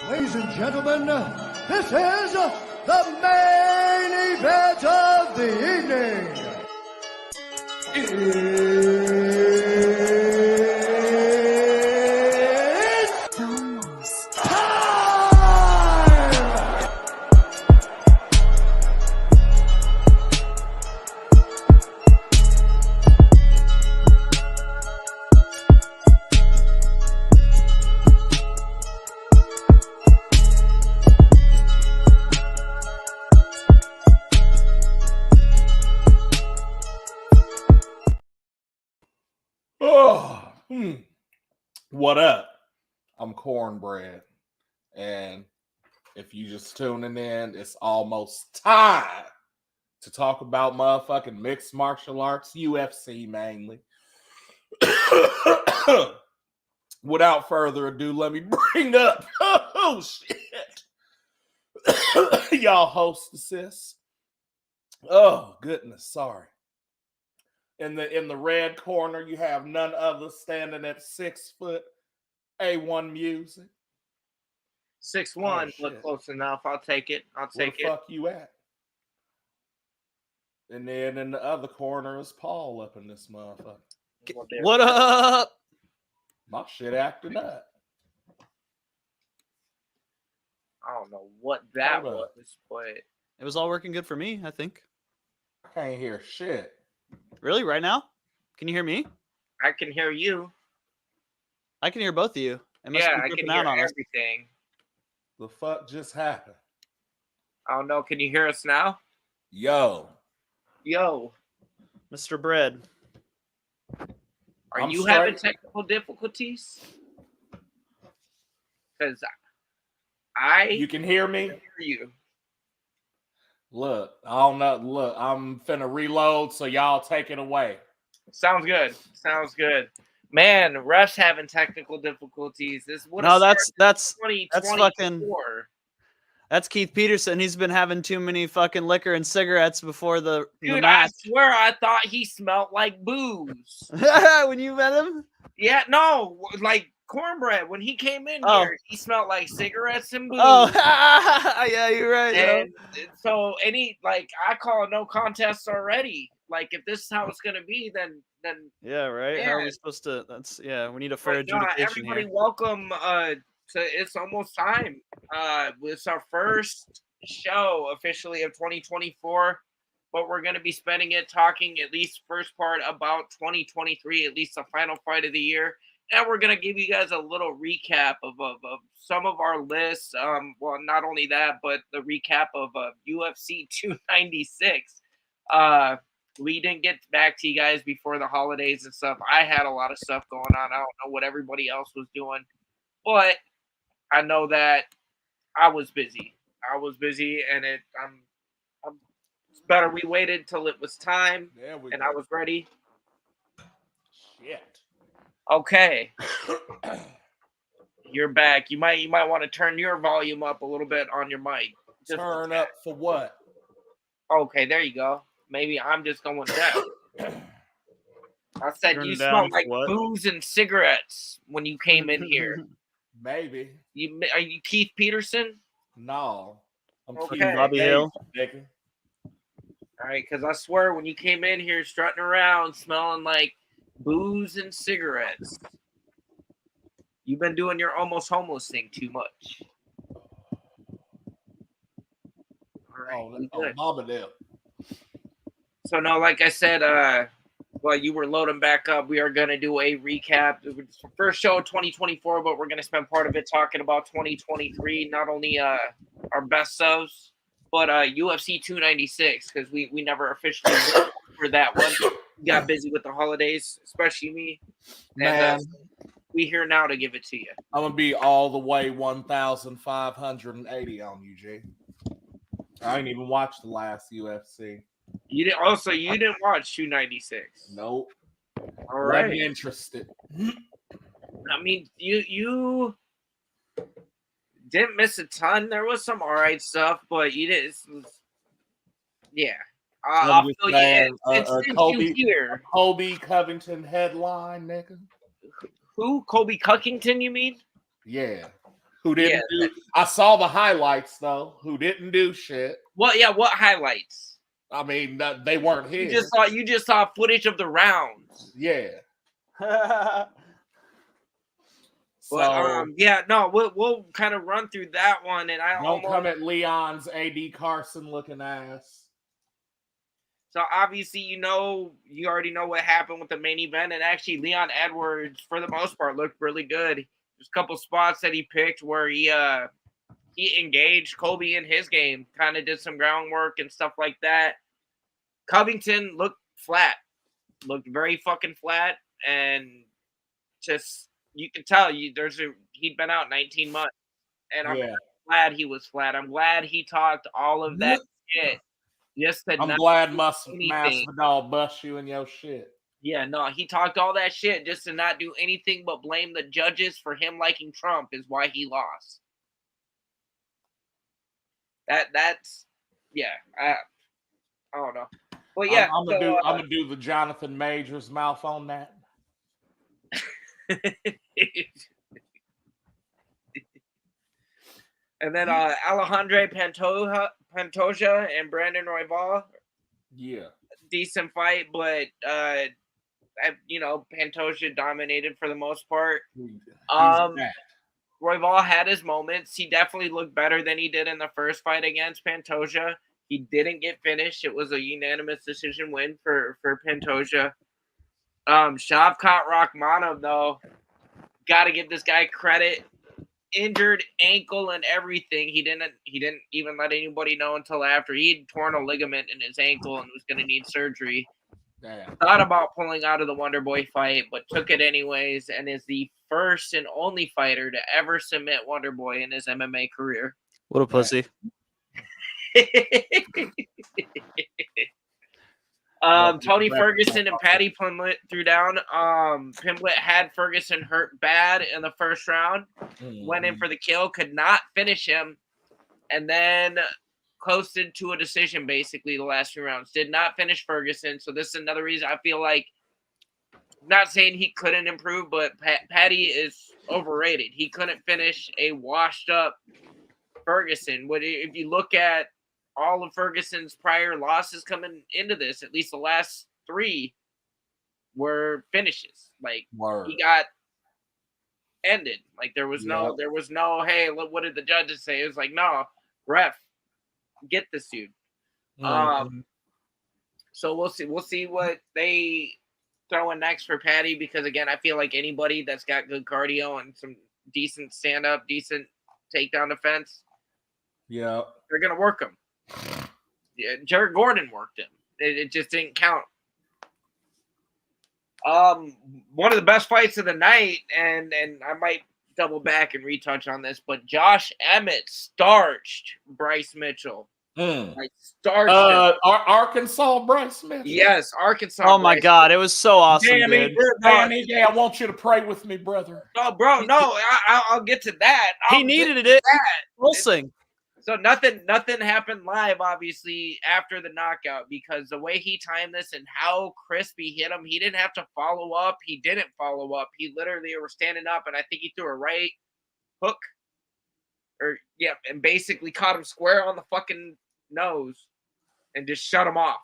Ladies and gentlemen, this is the main event of the evening. It's Almost time! Oh, what up? I'm Cornbread, and if you just tuning in, it's almost time to talk about motherfucking mixed martial arts, UFC mainly. Without further ado, let me bring up shit. Y'all hostesses. Oh goodness, sorry. In the red corner, you have none other standing at 6 foot A1 music. 6'1", Oh, look shit. close enough. I'll take it. Where the fuck you at? And then in the other corner is Paul up in this motherfucker. What up? My shit acting up. I don't know what that Hold up. was, but It was all working good for me, I think. I can't hear shit. Really? Right now? Can you hear me? I can hear you. I can hear both of you. It must Yeah, be I tripping can hear out on us. everything. The fuck just happened? I don't know. Can you hear us now? Yo. Yo, Mr. Bread. are I'm you straight. having technical difficulties? Because You can hear me? hear you. Look, I don't know. Look, I'm finna reload, so y'all take it away. Sounds good. Sounds good. Man, refs having technical difficulties. This would No, that's fucking 2024. that's Keith Peterson. He's been having too many fucking liquor and cigarettes before the Dude, I match. swear I thought he smelled like booze. When you met him? Yeah, no, like Cornbread. When he came in Oh. here, he smelled like cigarettes and booze. Oh, yeah, you're right. yo. And so I call no contests already. Like if this is how it's gonna be, then Yeah, right. How are we Man. supposed to? We need a fair but no, adjudication everybody here. welcome to It's Almost Time. It's our first show officially of 2024. But we're going to be spending it talking at least first part about 2023, at least the final fight of the year. And we're going to give you guys a little recap of some of our lists. Well, not only that, but the recap of UFC 296. We didn't get back to you guys before the holidays and stuff. I had a lot of stuff going on. I don't know what everybody else was doing. But I know that I was busy. And it's better we waited till it was time There we and go. I was ready. Shit. Okay, you're back. You might want to turn your volume up a little bit on your mic. Just Turn up for what? Okay, there you go. Maybe I'm just going down. I said Turn you down smell for like what? booze and cigarettes when you came in here. Maybe. Are you Keith Peterson? No. I'm Okay. Keith Bobby Davis, Hill. nigga. All right, because I swear when you came in here strutting around smelling like booze and cigarettes, you've been doing your almost homeless thing too much. All right, we good. Mama there. So no, like I said, while you were loading back up, we are going to do a recap. It's the first show of 2024, but we're going to spend part of it talking about 2023. Not only our best ofs, but UFC 296, because we never officially went for that one. We got busy with the holidays, especially me. Man, And we here now to give it to you. I'm gonna be all the way 1,580 on you, G. I ain't even watched the last UFC. You didn't watch 296. Nope. All Wasn't right. interested. I mean, you didn't miss a ton. There was some all right stuff, but you didn't. Yeah. I'll just fill you saying, in. Since Kobe- you here. Kobe Covington headline, nigga. Who? Kobe Cuckington, you mean? Yeah. who didn't do. I saw the highlights though. Who didn't do shit. Well, yeah. What highlights? I mean, they weren't his. You just saw footage of the rounds. Yeah. But yeah, no, we'll kind of run through that one, and I don't come at Leon's AD Carson looking ass. So obviously, you already know what happened with the main event, and actually, Leon Edwards, for the most part, looked really good. There's a couple spots that he picked where he engaged Colby in his game, kind of did some groundwork and stuff like that. Covington looked flat, looked very fucking flat, and just you can tell he'd been out 19 months, and I'm glad he was flat. I'm glad he talked all of that shit. I'm glad Masvidal bust you in your shit. Yeah, no, he talked all that shit just to not do anything but blame the judges for him liking Trump is why he lost. That's I don't know. Well, yeah, I'm gonna do the Jonathan Majors mouth on that. And then Alejandro Pantoja and Brandon Royval. Yeah. Decent fight, but Pantoja dominated for the most part. Royval had his moments. He definitely looked better than he did in the first fight against Pantoja. He didn't get finished. It was a unanimous decision win for Pantoja. Shavkat Rakhmonov, though, got to give this guy credit. Injured ankle and everything. He didn't even let anybody know until after. He'd torn a ligament in his ankle and was going to need surgery. Damn. Thought about pulling out of the Wonder Boy fight, but took it anyways, and is the first and only fighter to ever submit Wonder Boy in his MMA career. What a pussy. Tony Ferguson and Paddy Pimblett threw down. Pimblett had Ferguson hurt bad in the first round. Went in for the kill, could not finish him, and then coasted to a decision basically the last few rounds. Did not finish Ferguson, so this is another reason I feel like, not saying he couldn't improve, but Paddy is overrated. He couldn't finish a washed up Ferguson. If you look at all of Ferguson's prior losses coming into this, at least the last 3 were finishes. Like, he got ended. Like, there was no, hey, look, what did the judges say? It was like, no, ref, get this dude. So we'll see what they throw in next for Paddy, because again, I feel like anybody that's got good cardio and some decent stand-up, decent takedown defense, they're gonna work him. Yeah, Jared Gordon worked him. It just didn't count. One of the best fights of the night, and I might double back and retouch on this, but Josh Emmett starched Bryce Mitchell. Like, starched Arkansas Bryce Mitchell. Yes, Arkansas. Oh my God, it was so awesome, dude. Danny, I want you to pray with me, brother. Oh, bro, no, I'll get to that. He needed it. We'll sing. So nothing happened live, obviously, after the knockout, because the way he timed this and how crisp he hit him, he didn't have to follow up. He didn't follow up. He literally were standing up, and I think he threw a right hook, and basically caught him square on the fucking nose and just shut him off.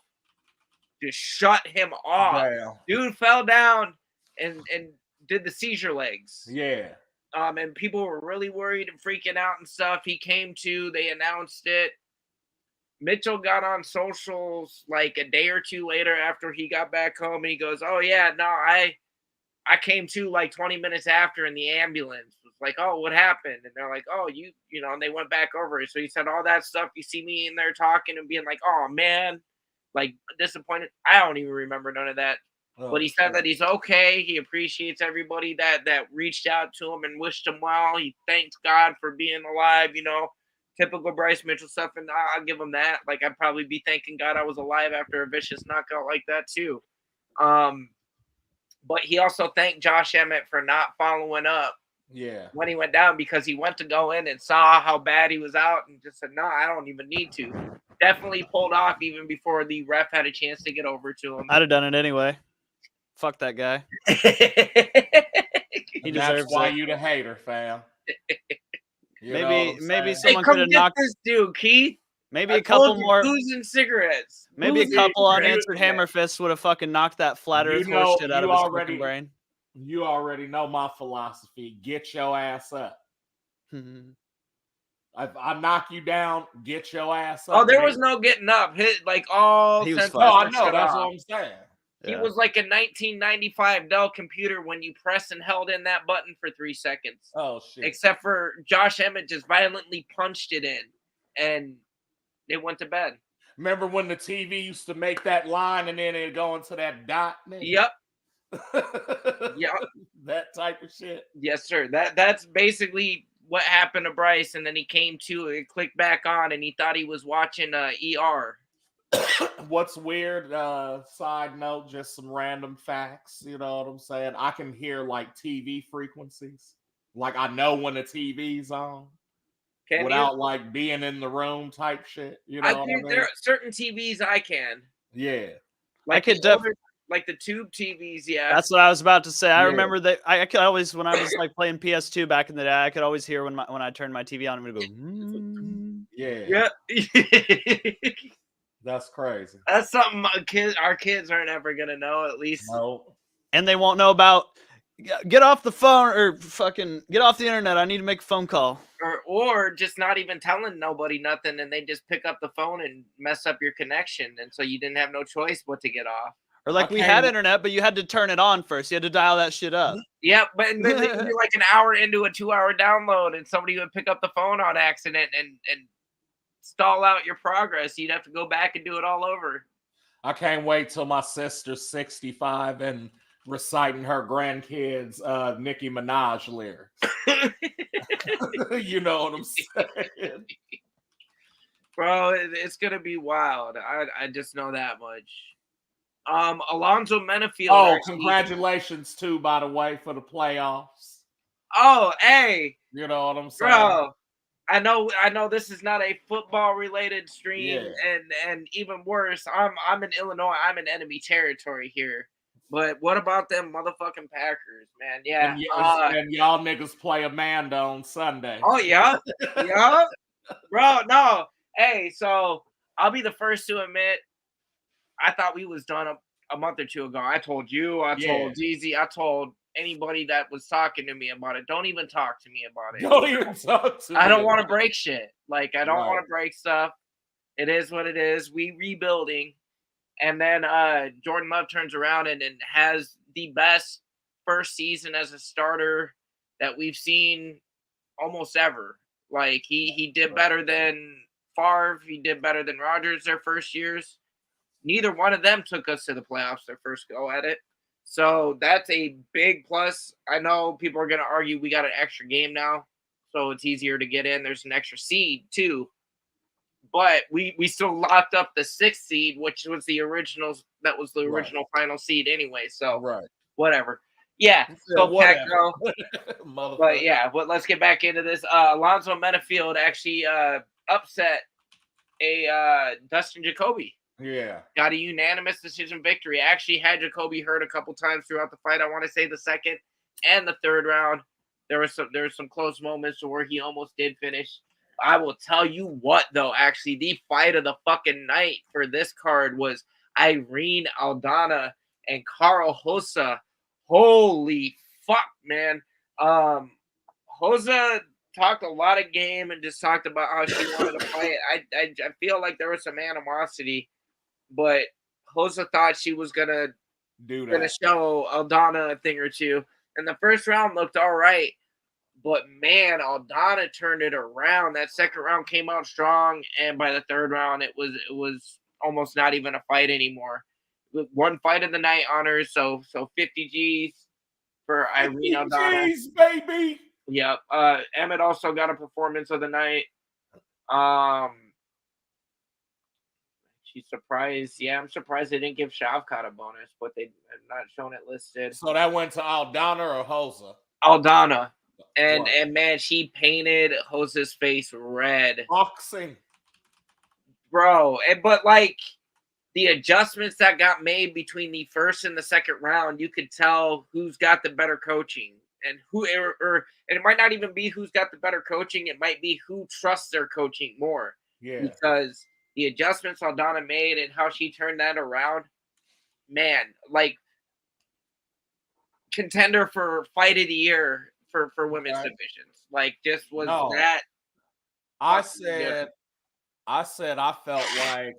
Just shut him off. Damn. Dude fell down and did the seizure legs. Yeah. And people were really worried and freaking out and stuff. He came to, they announced it. Mitchell got on socials like a day or 2 later after he got back home, and he goes, oh yeah, no, I came to like 20 minutes after in the ambulance. It was like, oh, what happened? And they're like, oh, you know, and they went back over it. So he said all that stuff. You see me in there talking and being like, oh man, like disappointed. I don't even remember none of that. But he said that he's okay. He appreciates everybody that reached out to him and wished him well. He thanks God for being alive, you know, typical Bryce Mitchell stuff. And I'll give him that. Like, I'd probably be thanking God I was alive after a vicious knockout like that too. But he also thanked Josh Emmett for not following up when he went down, because he went to go in and saw how bad he was out and just said, no, I don't even need to. Definitely pulled off even before the ref had a chance to get over to him. I'd have done it anyway. Fuck that guy. He deserves why you the hater, fam. You know what I'm maybe saying? someone Hey, come could have get knocked this dude, Keith. maybe I a couple told you, more. booze and cigarettes. Maybe a Booze and couple cigarettes. unanswered hammer fists would have fucking knocked that flat You earth know, horse shit out you of his already- fucking brain. You already know my philosophy. Get your ass up. I knock you down, get your ass up. Oh, there was no getting up. Hit like all He was senses fine. No, I were know. shut That's off. what I'm saying. He Yeah. was like a 1995 Dell computer when you pressed and held in that button for 3 seconds. Oh shit. Except for Josh Emmett just violently punched it in, and it went to bed. Remember when the TV used to make that line and then it'd go into that dot? Nigga? Yep. Yep. That type of shit. Yes, sir. That's basically what happened to Bryce, and then he came to it, clicked back on, and he thought he was watching ER. What's weird, side note, just some random facts, you know what I'm saying? I can hear like TV frequencies. Like I know when the TV's on Can without like being in the room type shit. You know I what I think mean? there are certain TVs I can. Yeah. Like could the older, like the tube TVs, yeah. That's what I was about to say. I Yeah. remember that I could always, when I was like playing PS2 back in the day, I could always hear when I turned my TV on, it would go. Yeah. Yeah. That's crazy. That's something our kids aren't ever gonna know. At least No. And they won't know about. Get off the phone or fucking get off the internet. I need to make a phone call. or just not even telling nobody nothing, and they just pick up the phone and mess up your connection, and so you didn't have no choice but to get off. Or like we Okay. had internet, but you had to turn it on first. You had to dial that shit up. Yeah, but then they'd be like an hour into a 2-hour download, and somebody would pick up the phone on accident and stall out your progress. You'd have to go back and do it all over. I can't wait till my sister's 65 and reciting her grandkids Nicki Minaj lyrics. You know what I'm saying? Bro, it's gonna be wild. I just know that much. Alonzo Menafield. Oh, actually, congratulations too, by the way, for the playoffs. Oh, hey, You know what I'm saying? bro. I know this is not a football related stream, Yeah. and even worse, I'm in Illinois. I'm in enemy territory here. But what about them motherfucking Packers, man? Yeah. And y'all niggas play Amanda on Sunday. Oh yeah, yeah, bro. No, hey. So I'll be the first to admit, I thought we was done a month or two ago. I told you. I told Jeezy. I told anybody that was talking to me about it. Don't even talk to me about it. Don't even talk to me. I don't want to break shit. Like I don't Right. want to break stuff. It is what it is. We rebuilding. And then Jordan Love turns around and has the best first season as a starter that we've seen almost ever. Like he did better than Favre. He did better than Rodgers their first years. Neither one of them took us to the playoffs their first go at it. So that's a big plus. I know people are going to argue we got an extra game now, so it's easier to get in. There's an extra seed too. But we still locked up the 6th seed, which was the original. That was the original final seed anyway. So Right. whatever. Yeah. Go Pack, go. Motherfucker. But yeah, but let's get back into this. Alonzo Menafield actually upset a Dustin Jacoby. Yeah. Got a unanimous decision victory. Actually had Jacoby hurt a couple times throughout the fight. I want to say the 2nd and the 3rd round. There were some close moments where he almost did finish. I will tell you what, though, actually, the fight of the fucking night for this card was Irene Aldana and Carl Hossa. Holy fuck, man. Hossa talked a lot of game and just talked about how she wanted to fight. I feel like there was some animosity, but Hossa thought she was gonna show Aldana a thing or two. And the first round looked all right. But man, Aldana turned it around. That 2nd round came out strong, and by the 3rd round, it was almost not even a fight anymore. One fight of the night honors, so 50 G's for Irene Aldana. G's, baby. Yep. Emmett also got a performance of the night. She's surprised. Yeah, I'm surprised they didn't give Shavkat a bonus, but they're not showing it listed. So that went to Aldana or Hossa? Aldana. And man, she painted Jose's face red. Boxing. Bro, but like the adjustments that got made between the 1st and the 2nd round, you could tell who's got the better coaching. and and it might not even be who's got the better coaching. It might be who trusts their coaching more. Yeah. Because the adjustments Aldana made and how she turned that around, man, like contender for fight of the year for women's divisions. Like just was that. I said I felt like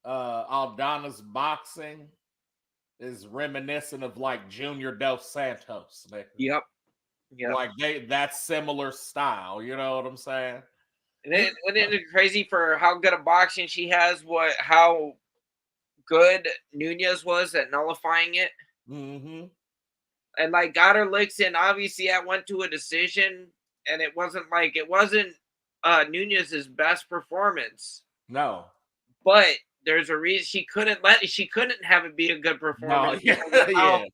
Aldana's boxing is reminiscent of like Junior Dos Santos. Yep. Like that similar style. You know what I'm saying? And it's crazy for how good a boxing she has. How good Nunez was at nullifying it. Mm-hmm. And like got her licks in. Obviously, I went to a decision, and it wasn't Nunez's best performance. No, but there's a reason she couldn't have it be a good performance. No, yeah.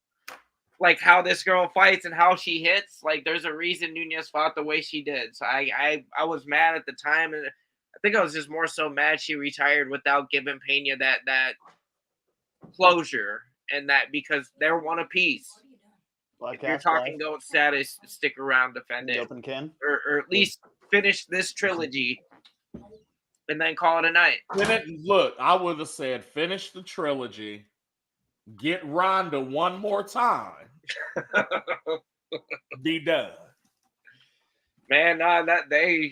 Like how this girl fights and how she hits. Like there's a reason Nunez fought the way she did. So I was mad at the time, and I think I was just more so mad she retired without giving Pena that closure, and that because they're one apiece. If you're talking GOAT status, stick around, defend it, open can, or at least finish this trilogy, and then call it a night. Look, I would have said finish the trilogy, get Ronda one more time, be done. Man,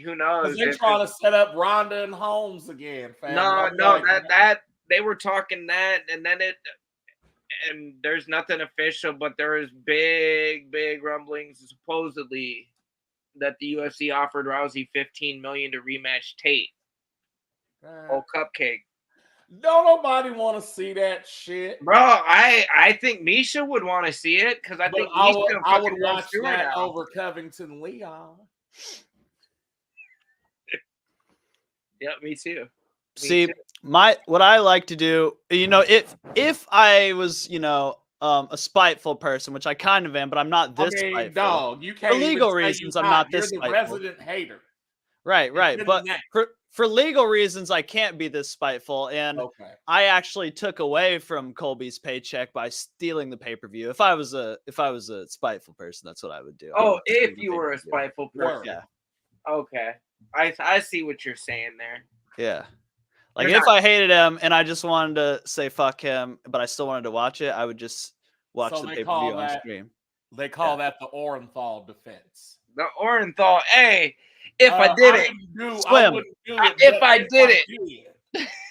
who knows? They're trying to set up Ronda and Holmes again, fam. No, that they were talking that, and then and there's nothing official, but there is big rumblings supposedly that the UFC offered Rousey $15 million to rematch Tate. Cupcake. Don't nobody want to see that shit, bro. I think Misha would want to see it because I think I would watch that over Covington Leon. Yeah, me too. What I like to do, if I was, a spiteful person, which I kind of am, but I'm not this spiteful. Dog, you can't. For legal reasons, I'm not this spiteful. You're the resident hater. Right. But for legal reasons, I can't be this spiteful. And I actually took away from Colby's paycheck by stealing the pay-per-view. If I was a spiteful person, that's what I would do. If you were a spiteful person. Yeah. Okay. I see what you're saying there. Yeah. Like if I hated him and I just wanted to say fuck him, but I still wanted to watch it, I would just watch the pay-per-view on stream. They call that the Orenthal defense. The Orenthal, hey, if I did it, swim. If I did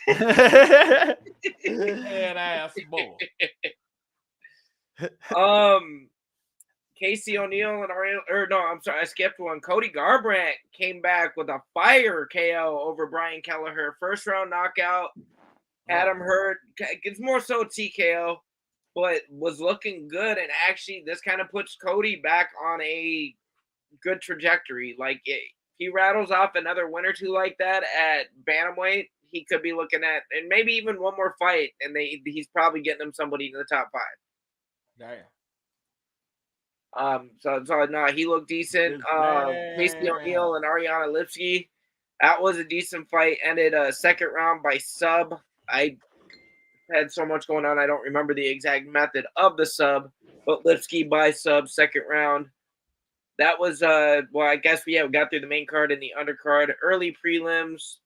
it. Head ass boy. Casey O'Neill and I skipped one. Cody Garbrandt came back with a fire KO over Brian Kelleher. First round knockout. Adam Hurd, it's more so TKO, but was looking good. And actually, this kind of puts Cody back on a good trajectory. Like he rattles off another win or two like that at bantamweight, he could be looking at, and maybe even one more fight, and he's probably getting him somebody in the top 5. Damn. So no, he looked decent. Casey O'Neill and Ariana Lipsky, that was a decent fight. Ended a second round by sub. I had so much going on, I don't remember the exact method of the sub, but Lipsky by sub, second round. That was I guess we got through the main card and the undercard. Early prelims,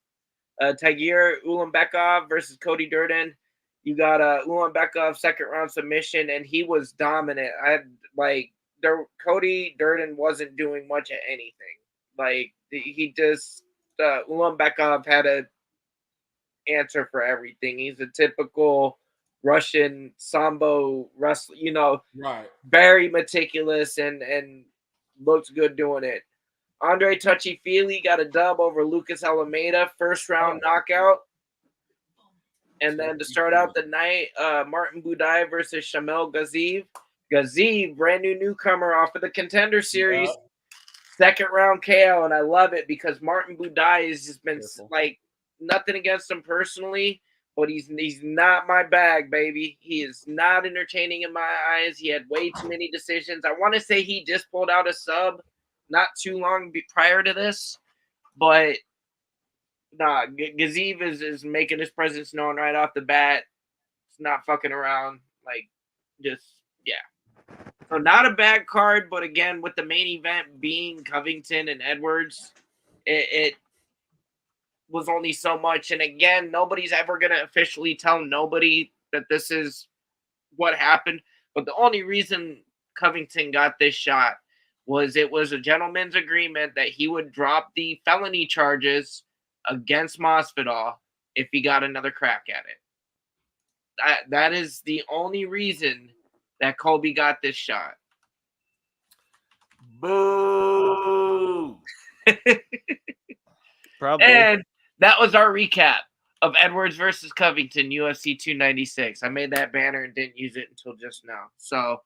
Tagir Ulanbekov versus Cody Durden. You got Ulanbekov second round submission, and he was dominant. Cody Durden wasn't doing much of anything. Like he just Ulanbekov had a answer for everything. He's a typical Russian sambo wrestler, right? Very meticulous and looks good doing it. Andre Touchy-Feely got a dub over Lucas Alameda, first round knockout. And then to start out the night, Martin Budai versus Shamel Gaziv. Gaziv, brand new newcomer off of the Contender Series, second round KO, and I love it because Martin Budai has just been like nothing against him personally, but he's not my bag, baby. He is not entertaining in my eyes. He had way too many decisions. I want to say he just pulled out a sub not too long prior to this, but nah, Gaziv is making his presence known right off the bat. It's not fucking around. Like, just, yeah. So not a bad card, but again, with the main event being Covington and Edwards, it was only so much. And again, nobody's ever going to officially tell nobody that this is what happened. But the only reason Covington got this shot was it was a gentleman's agreement that he would drop the felony charges against Masvidal if he got another crack at it. That is the only reason that Colby got this shot. Boo! Probably. And that was our recap of Edwards versus Covington, UFC 296. I made that banner and didn't use it until just now. So,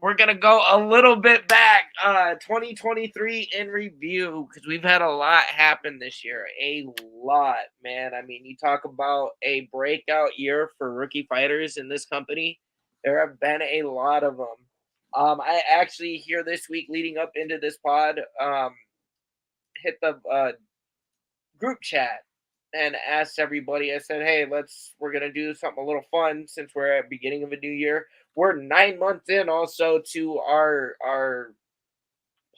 we're going to go a little bit back. 2023 in review, because we've had a lot happen this year. A lot, man. I mean, you talk about a breakout year for rookie fighters in this company. There have been a lot of them. I actually here this week leading up into this pod, hit the group chat and asked everybody. I said, hey, we're going to do something a little fun since we're at the beginning of a new year. We're 9 months in also to our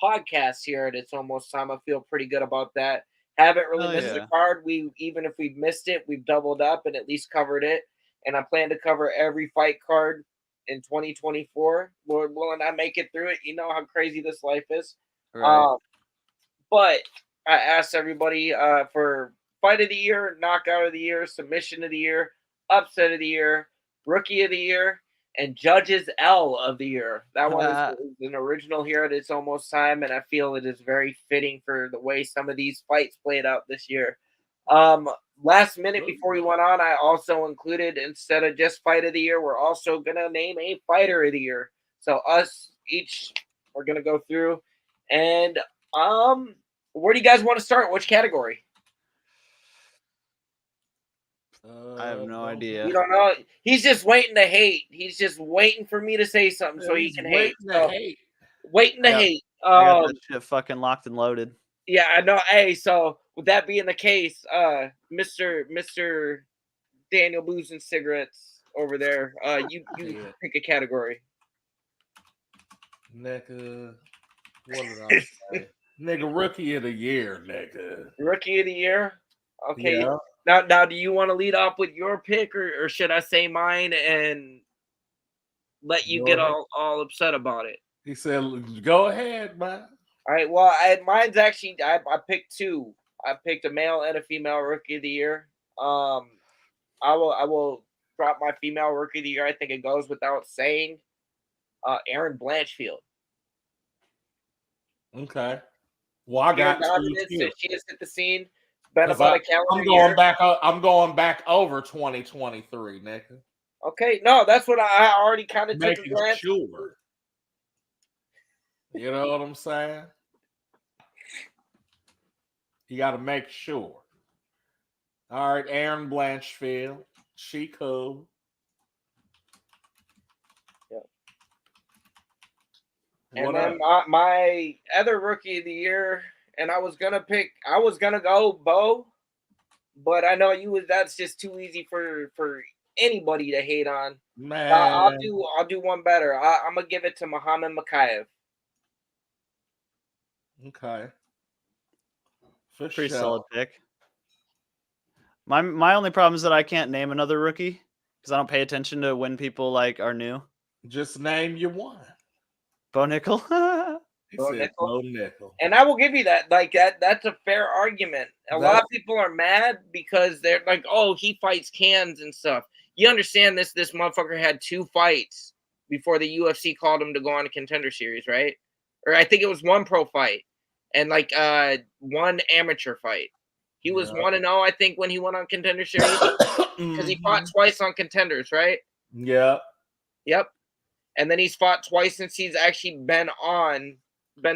podcast here, and it's almost time. I feel pretty good about that. Haven't really missed a card. Even if we've missed it, we've doubled up and at least covered it. And I plan to cover every fight card in 2024. Lord willing, I make it through it. You know how crazy this life is. Right. But I asked everybody for fight of the year, knockout of the year, submission of the year, upset of the year, rookie of the year, and judges L of the year. That one is an original here at It's Almost Time, and I feel it is very fitting for the way some of these fights played out this year. Last minute before we went on, I also included, instead of just fight of the year, we're also going to name a fighter of the year. So us each, we're going to go through. And where do you guys want to start? Which category? I have no idea. You don't know. He's just waiting to hate. He's just waiting for me to say something so he can hate. Waiting to hate. I got that shit fucking locked and loaded. Yeah, I know. Hey, so with that being the case, Mr. Daniel Booze and Cigarettes over there, you pick a category. Nigga, what did I say? Nigga, rookie of the year, nigga. Rookie of the year? Okay. Yeah. Now, do you want to lead off with your pick, or should I say mine and let you get all upset about it? He said, go ahead, man. All right. Well, mine's actually, I picked two. I picked a male and a female rookie of the year. I will drop my female rookie of the year. I think it goes without saying. Erin Blanchfield. Okay. Well, I got two. She has hit the scene. Been about a calendar year. I'm going back over 2023, nigga. Okay, no, that's what I already kind of took a glance. Sure. You know what I'm saying? You got to make sure. All right, Erin Blanchfield. She cool. Yep. And then my other rookie of the year, and I was gonna go Bo, but I know that's just too easy for anybody to hate on. Man, I'll do one better. I'm gonna give it to Muhammad Makayev. Okay. Pretty solid pick. My only problem is that I can't name another rookie because I don't pay attention to when people are new. Just name your one. Bo Nickel. Bo Nickel. And I will give you that. That's a fair argument. A lot of people are mad because they're like, oh, he fights cans and stuff. You understand this motherfucker had 2 fights before the UFC called him to go on a Contender Series, right? Or I think it was 1 pro fight and 1 amateur fight. He was 1-0, I think, when he went on Contender Series because he fought twice on Contenders, right? Yeah. Yep. And then he's fought twice since he's actually been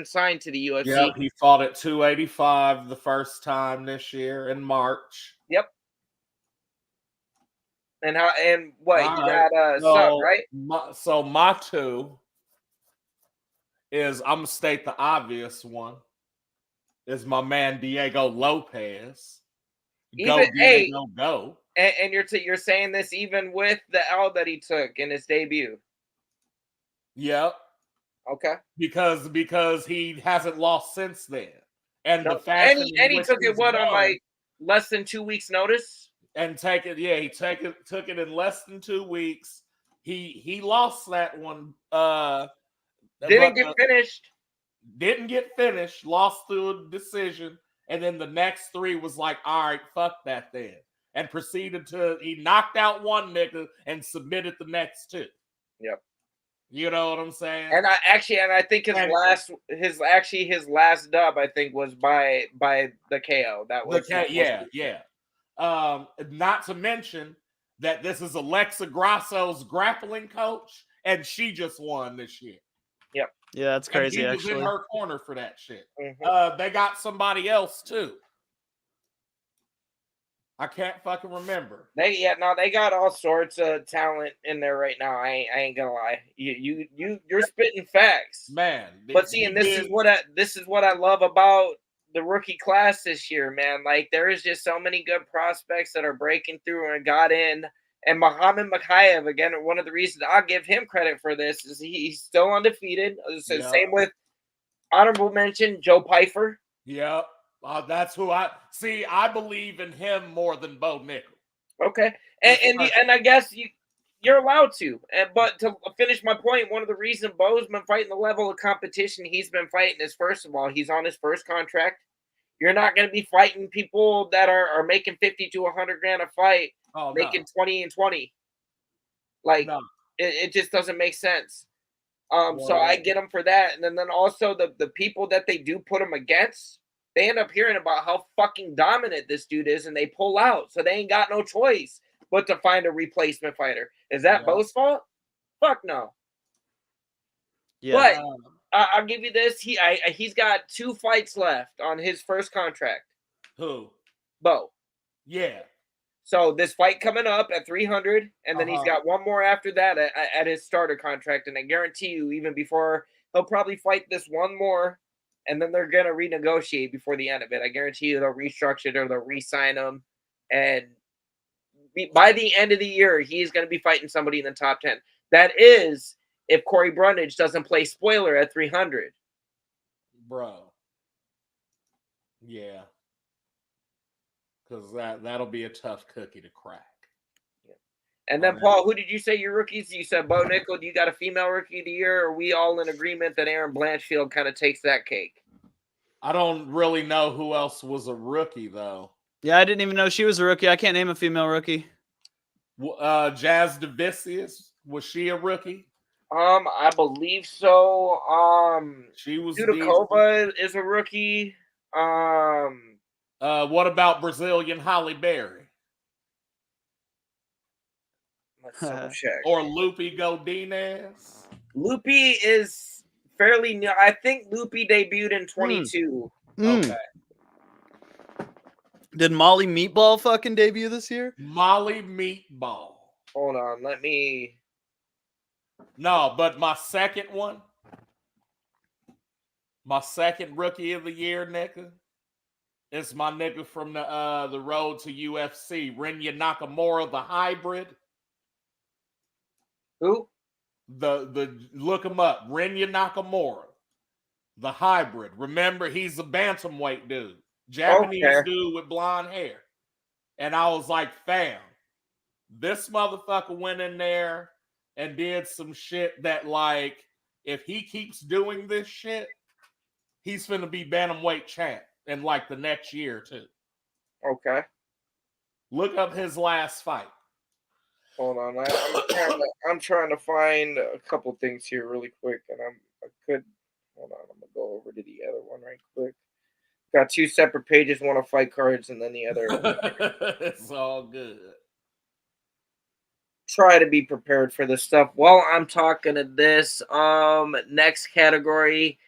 signed to the UFC. Yep, he fought at 285 the first time this year in March. Yep. And what? You got sub, right? My 2 is, I'm gonna state the obvious one, is my man Diego Lopez. Go. And you're saying this even with the L that he took in his debut. Yep. Okay. Because he hasn't lost since then. And No, the fashion and he took it on like less than 2 weeks notice? And he took it in less than 2 weeks. He lost that one. Didn't get finished. Didn't get finished, lost through a decision, and then the next 3 was like, all right, fuck that then. And proceeded he knocked out one nigga and submitted the next 2. Yep. You know what I'm saying? And I think his last dub, I think, was by the KO. That was yeah. Not to mention that this is Alexa Grasso's grappling coach, and she just won this year. Yep. Yeah, that's crazy. And he actually was in her corner for that shit. Mm-hmm. They got somebody else too. I can't fucking remember. They got all sorts of talent in there right now. I ain't gonna lie. You're spitting facts, man. But see, and this is what I love about the rookie class this year, man. Like there is just so many good prospects that are breaking through and got in. And Muhammad Makhayev, again, one of the reasons I'll give him credit for this is he's still undefeated. Same with honorable mention Joe Pyfer. Yeah. That's who I believe in him more than Bo Nickel. Okay, and I guess you're allowed to. But to finish my point, one of the reasons Bo's been fighting the level of competition he's been fighting is, first of all, he's on his first contract. You're not going to be fighting people that are making 50 to 100 grand a fight, making 20 and 20. Like it just doesn't make sense. So I get him for that, and then also the people that they do put him against. They end up hearing about how fucking dominant this dude is, and they pull out. So they ain't got no choice but to find a replacement fighter. Is that Bo's fault? Fuck no. Yeah. But I'll give you this. He's got 2 fights left on his first contract. Who? Bo. Yeah. So this fight coming up at 300, and then he's got one more after that at his starter contract. And I guarantee you, even before, he'll probably fight this one more. And then they're going to renegotiate before the end of it. I guarantee you they'll restructure it or they'll re-sign him. And by the end of the year, he's going to be fighting somebody in the top 10. That is if Corey Brundage doesn't play spoiler at 300. Bro. Yeah. Because that'll be a tough cookie to crack. And then, Paul, who did you say your rookies? You said Bo Nickel. Do you got a female rookie of the year? Or are we all in agreement that Aaron Blanchfield kind of takes that cake? I don't really know who else was a rookie, though. Yeah, I didn't even know she was a rookie. I can't name a female rookie. Jazz Devicius, was she a rookie? I believe so. She was. Dudakova is a rookie. What about Brazilian Holly Berry? Or Lupi Godinez? Lupi is fairly new. I think Lupi debuted in 22. Okay. Did Molly Meatball fucking debut this year? Molly Meatball. Hold on, let me. No, but my second rookie of the year, nigga, is my nigga from the road to UFC, Rinya Nakamura, the hybrid. Who? Look him up. Rinya Nakamura, the hybrid. Remember, he's a bantamweight dude, Japanese dude with blonde hair. And I was like, fam, this motherfucker went in there and did some shit that, like, if he keeps doing this shit, he's finna be bantamweight champ in like the next year or 2. Okay. Look up his last fight. Hold on, I'm trying to find a couple things here really quick, and hold on, I'm gonna go over to the other one right quick. Got 2 separate pages, one of fight cards, and then the other. It's all good. Try to be prepared for this stuff. While I'm talking to this, next category,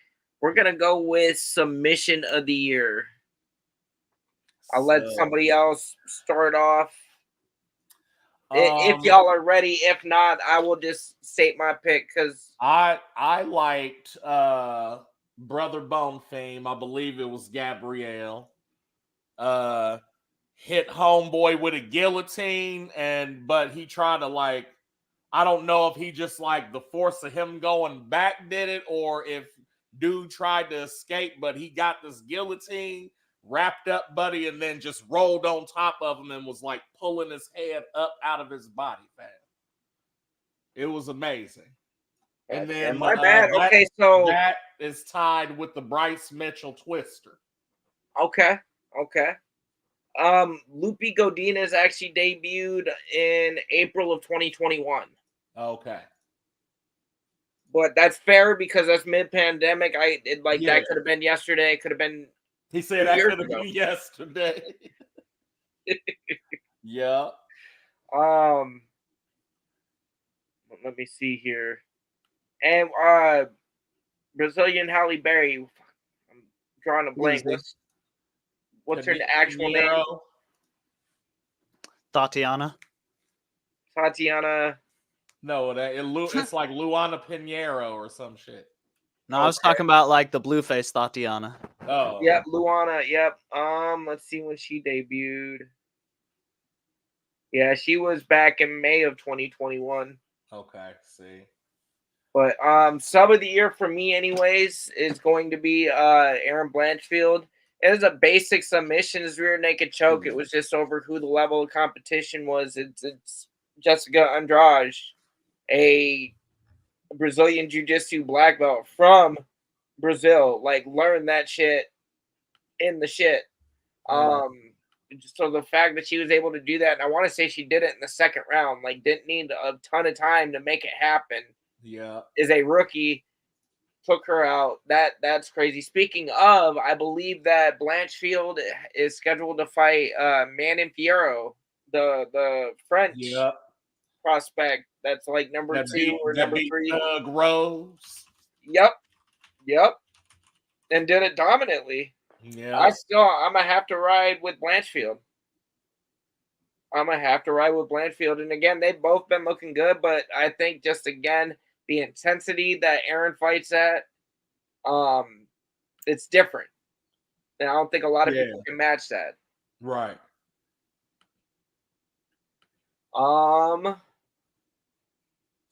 we're gonna go with submission of the year. I'll let somebody else start off. If y'all are ready, if not, I will just state my pick because I liked Brother Bone fame. I believe it was Gabrielle. Hit homeboy with a guillotine, but he tried to like I don't know if he just like the force of him going back did it, or if dude tried to escape, but he got this guillotine wrapped up, buddy, and then just rolled on top of him and was like pulling his head up out of his body, fam. It was amazing. And then my bad. Okay, so that is tied with the Bryce Mitchell Twister. Okay. Lupe Godinez actually debuted in April of 2021. Okay. But that's fair because that's mid-pandemic. That could have been yesterday. It could have been. He said that could have been yesterday. Yeah. Let me see here. And Brazilian Halle Berry. I'm drawing a blank. What's her actual name? Tatiana. No, it's like Luana Pinheiro or some shit. No, I was talking about like the blue face Tatiana. Oh. Yep, Luana. Yep. Let's see when she debuted. Yeah, she was back in May of 2021. Okay, see. But sub of the year for me, anyways, is going to be Aaron Blanchfield. It was a basic submissions rear naked choke. It was just over who the level of competition was. It's Jessica Andrade, a Brazilian Jiu-Jitsu black belt from Brazil. Like, learn that shit in the shit. So the fact that she was able to do that, and I want to say she did it in the second round, like didn't need a ton of time to make it happen. Yeah. Is a rookie. Took her out. That's crazy. Speaking of, I believe that Blanchfield is scheduled to fight Manon Fierro, the French prospect. That's like number 2 or number 3. Rose. Yep. And did it dominantly. Yeah. I'm gonna have to ride with Blanchfield. And again, they've both been looking good, but I think just again, the intensity that Aaron fights at, it's different. And I don't think a lot of people can match that. Right.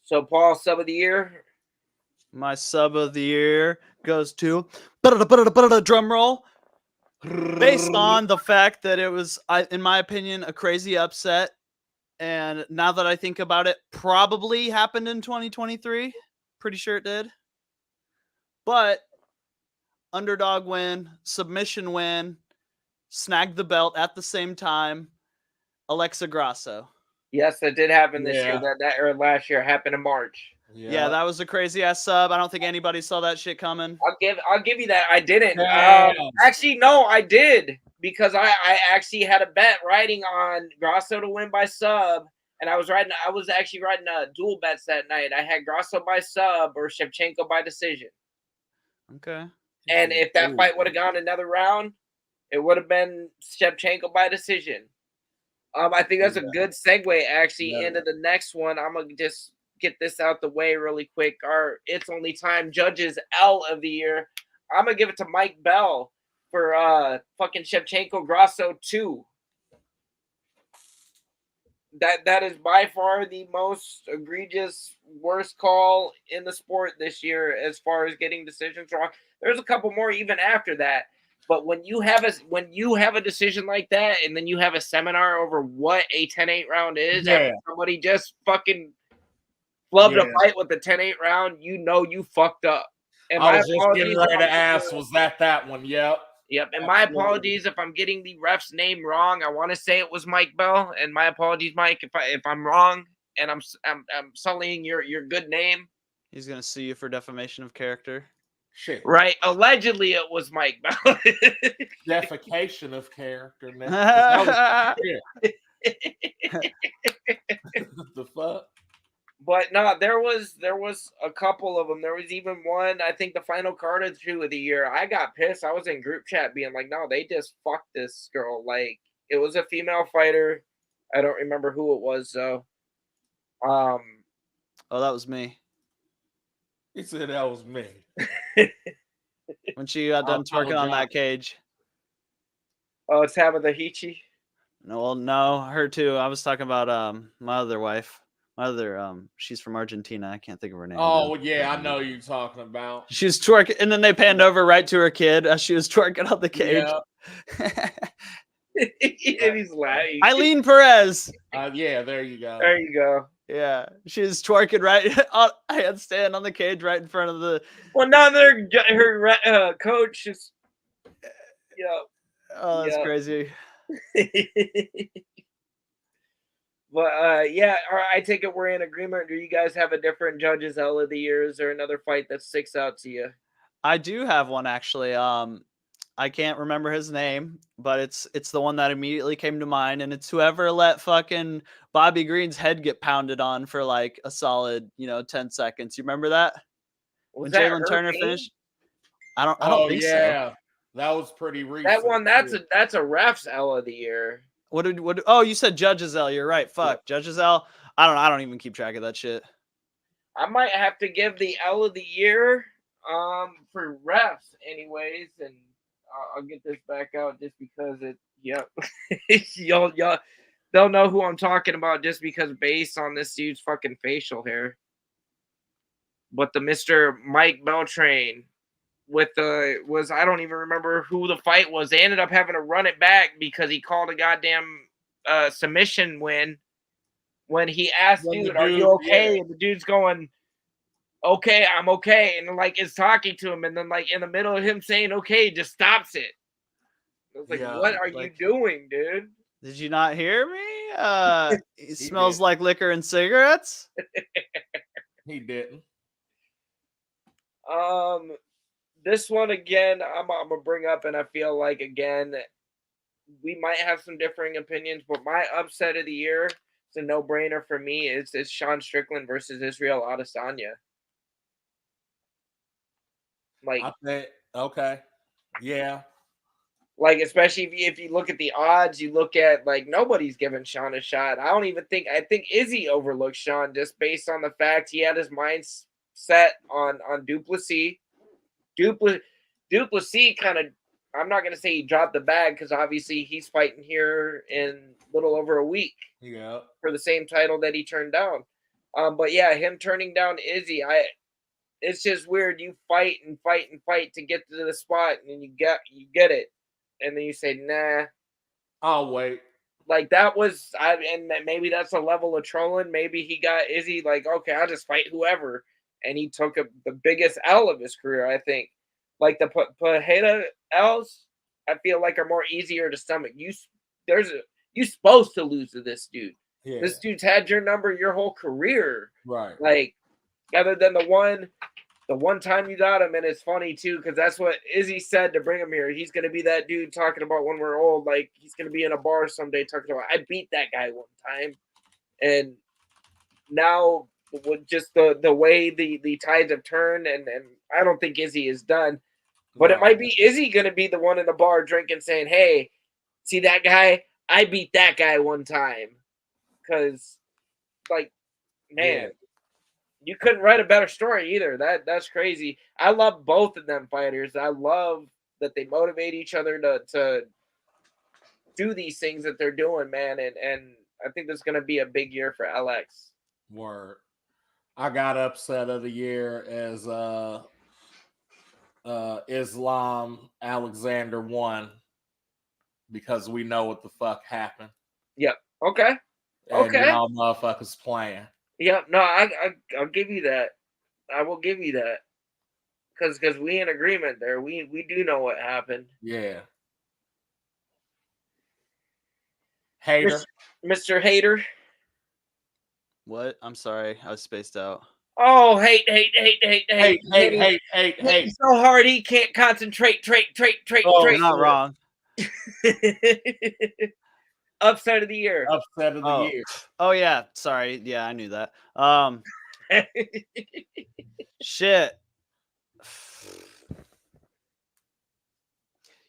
So Paul, sub of the year. My sub of the year goes to drum roll. Based on the fact that it was, in my opinion, a crazy upset. And now that I think about it, probably happened in 2023. Pretty sure it did. But underdog win, submission win, snagged the belt at the same time. Alexa Grasso. Yes, that did happen this year. That or last year happened in March. Yeah, that was a crazy ass sub. I don't think anybody saw that shit coming. I'll give you that. I didn't. Actually, no, I did because I actually had a bet riding on Grasso to win by sub, and I was actually riding dual bets that night. I had Grasso by sub or Shevchenko by decision. Okay. And if that fight would have gone another round, it would have been Shevchenko by decision. I think that's a good segue actually into the next one. I'm gonna just get this out the way really quick. Our It's Only Time Judges L of the year. I'm gonna give it to Mike Bell for fucking Shevchenko Grasso 2. That is by far the most egregious, worst call in the sport this year as far as getting decisions wrong. There's a couple more even after that. But when you have a decision like that, and then you have a seminar over what a 10-8 round is, after somebody just fucking flubbed a fight with the 10-8 round, you know you fucked up. And I was just getting ready to ask, was that one? Yep. And my apologies if I'm getting the ref's name wrong. I want to say it was Mike Bell, and my apologies, Mike, if I'm wrong and I'm sullying your good name. He's gonna sue you for defamation of character. Shit. Right. Allegedly, it was Mike Bell. Defecation of character. Man. The fuck? But no, there was a couple of them. There was even one, I think the final card of the year. I got pissed. I was in group chat being like, no, they just fucked this girl. Like, it was a female fighter. I don't remember who it was, though. Oh, that was me. He said that was me. When she got done twerking on that cage. Oh, it's Tabitha Hichi? No, her too. I was talking about my other wife. she's from Argentina. I can't think of her name. Oh yeah, I know you're talking about. She was twerking, and then they panned over right to her kid as she was twerking on the cage. Yeah. And he's laughing. Eileen Perez. Yeah, there you go. There you go. Yeah, she's twerking right on handstand on the cage right in front of the. Well, now her coach is. Yeah. Oh, that's crazy. But yeah, I take it we're in agreement. Do you guys have a different judges L of the year? Is there another fight that sticks out to you? I do have one actually. I can't remember his name, but it's the one that immediately came to mind, and it's whoever let fucking Bobby Green's head get pounded on for like a solid 10 seconds. You remember that? When Jalen Turner finished? I don't think so. That was pretty recent. That one, that's a ref's L of the year. What? Oh, you said Judge's L. You're right. Fuck, yeah. Judge's L. I don't even keep track of that shit. I might have to give the L of the year for refs anyways, and I'll get this back out just because y'all they'll know who I'm talking about just because based on this dude's fucking facial hair. But the Mr. Mike Beltran with I don't even remember who the fight was. They ended up having to run it back because he called a goddamn submission win when he asked dude, "Are you okay?" Yeah. And the dude's going, "Okay, I'm okay," and like is talking to him, and then like in the middle of him saying "okay," just stops it. I was like, "What are you doing, dude? Did you not hear me? It smells like liquor and cigarettes." He didn't. This one again, I'm gonna bring up, and I feel like again, we might have some differing opinions, but my upset of the year, it's a no-brainer for me. Is Sean Strickland versus Israel Adesanya. Like, okay, yeah. Like, especially if you look at the odds, you look at like nobody's giving Sean a shot. I think Izzy overlooked Sean just based on the fact he had his mind set on Duplessis. Duplessis kind of, I'm not going to say he dropped the bag because obviously he's fighting here in a little over a week for the same title that he turned down. But yeah, him turning down Izzy, it's just weird. You fight and fight and fight to get to the spot, and then you get it, and then you say, "Nah, I'll wait." Like that was, and maybe that's a level of trolling. Maybe he got Izzy like, okay, I'll just fight whoever. And he took the biggest L of his career, I think. Like the Pajeda L's, I feel like are more easier to stomach. You supposed to lose to this dude. Yeah. This dude's had your number your whole career, right? Like, other than the one time you got him, and it's funny too because that's what Izzy said to bring him here. He's gonna be that dude talking about when we're old, like he's gonna be in a bar someday talking about I beat that guy one time, and now. With just the way the tides have turned, and I don't think Izzy is done, but It might be Izzy going to be the one in the bar drinking, saying, "Hey, see that guy? I beat that guy one time." Because, like, man, you couldn't write a better story either. That's crazy. I love both of them fighters. I love that they motivate each other to do these things that they're doing, man. And I think this is going to be a big year for LX. Word. I got upset of the year as Islam Alexander won because we know what the fuck happened. Yep. Okay. And y'all motherfuckers playing. Yep. No, I'll give you that. I will give you that. Because we in agreement there. We do know what happened. Yeah. Hater. Mr. Hater. What? I'm sorry. I was spaced out. Oh, hate. Hate. So hard he can't concentrate. You're not wrong. Upset of the year. Upset of the year. Oh, yeah. Sorry. Yeah, I knew that. Shit.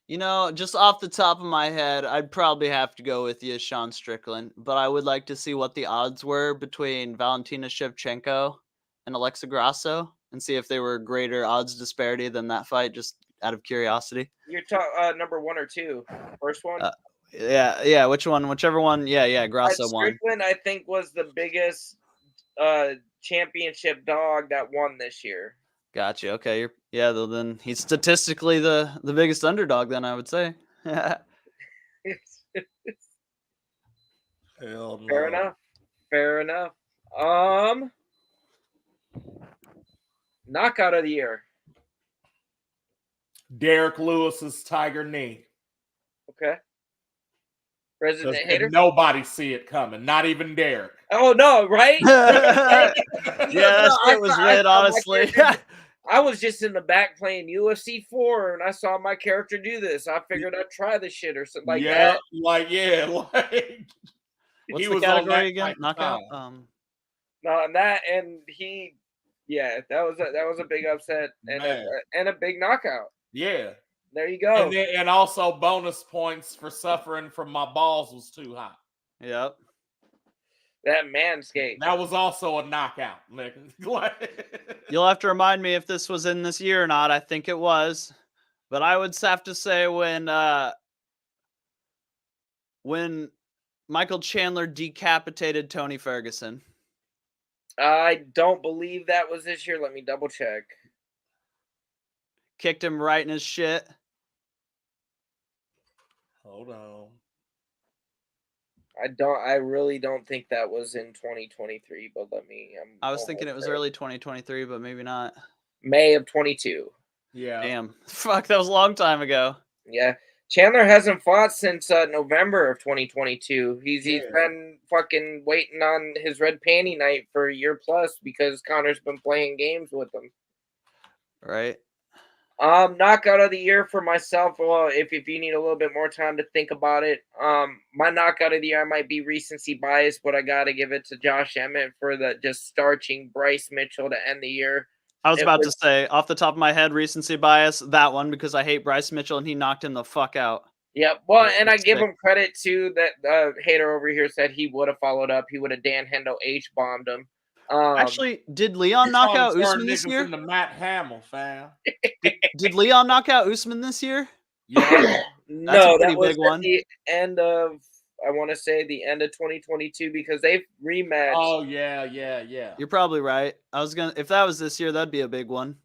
Just off the top of my head, I'd probably have to go with you, Sean Strickland. But I would like to see what the odds were between Valentina Shevchenko and Alexa Grasso and see if they were greater odds disparity than that fight, just out of curiosity. You're talking number 1 or 2? First one? Yeah. Which one? Whichever one. Yeah. Grasso won. Strickland, I think, was the biggest championship dog that won this year. Gotcha. Okay. Then he's statistically the biggest underdog. Then I would say. Hell no. Fair enough. Fair enough. Knockout of the year. Derek Lewis's Tiger Knee. Okay. Resident hater. Nobody see it coming. Not even Derek. Oh no! Right? Yeah, that shit was lit. Honestly, I was just in the back playing UFC 4, and I saw my character do this. I figured I'd try the shit or something like that. What's the category again? Knockout. No, and he, that was a big upset and a big knockout. Yeah. There you go. And also bonus points for suffering from my balls was too hot. Yep. That Manscaped. That was also a knockout, nigga. You'll have to remind me if this was in this year or not. I think it was. But I would have to say when Michael Chandler decapitated Tony Ferguson. I don't believe that was this year. Let me double check. Kicked him right in his shit. Hold on. I really don't think that was in 2023, but I was thinking it was early 2023, but maybe not. May of 22. Yeah. Damn. Fuck, that was a long time ago. Yeah. Chandler hasn't fought since November of 2022. He's been fucking waiting on his red panty night for a year plus because Connor's been playing games with him. Right. Knockout of the year for myself. Well, if you need a little bit more time to think about it, my knockout of the year might be recency bias, but I gotta give it to Josh Emmett for the just starching Bryce Mitchell to end the year. I was about to say, off the top of my head, recency bias, that one, because I hate Bryce Mitchell and he knocked him the fuck out. Yeah, well, and I give him credit too that hater over here said he would have followed up. He would have Dan Hendo H-bombed him. Actually, did Leon knock out Usman this year? Into Matt Hamill, fam. Did Leon knock out Usman this year? Yeah. No, that was big one. The end of, I want to say the end of 2022 because they've rematched. Oh yeah. You're probably right. If that was this year, that'd be a big one.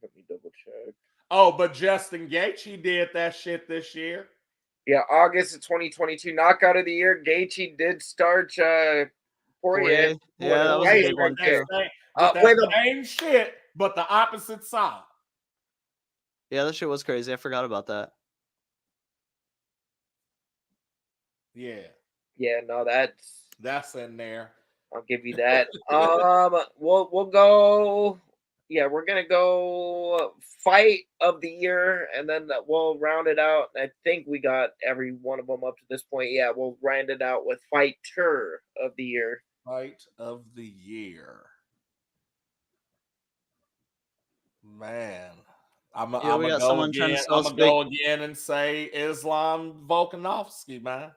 Let me double check. Oh, but Justin Gaethje did that shit this year. Yeah, August of 2022, knockout of the year. Gaethje did start Poirier. Yeah, that was a big one too. With the same shit, but the opposite side. Yeah, that shit was crazy. I forgot about that. Yeah. Yeah, no, that's in there. I'll give you that. We'll go. Yeah, we're gonna go fight of the year, and then we'll round it out. I think we got every one of them up to this point. Yeah, we'll round it out with fighter of the year. Fight of the year. Man, I'm gonna go again. I'm gonna go again and say Islam Volkanovski, man.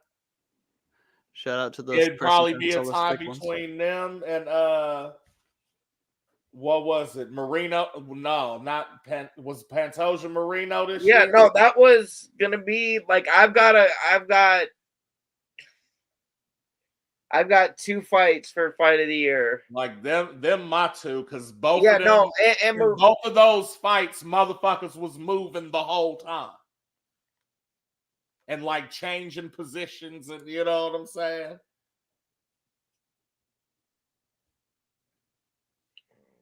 Shout out to those. It'd probably be a tie between them and what was it? Marino? No, not was Pantoja Marino this year? Yeah, no, that was gonna be like I've got 2 fights for fight of the year. Like them my two, because both of them, both of those fights, motherfuckers was moving the whole time. And like changing positions, and you know what I'm saying?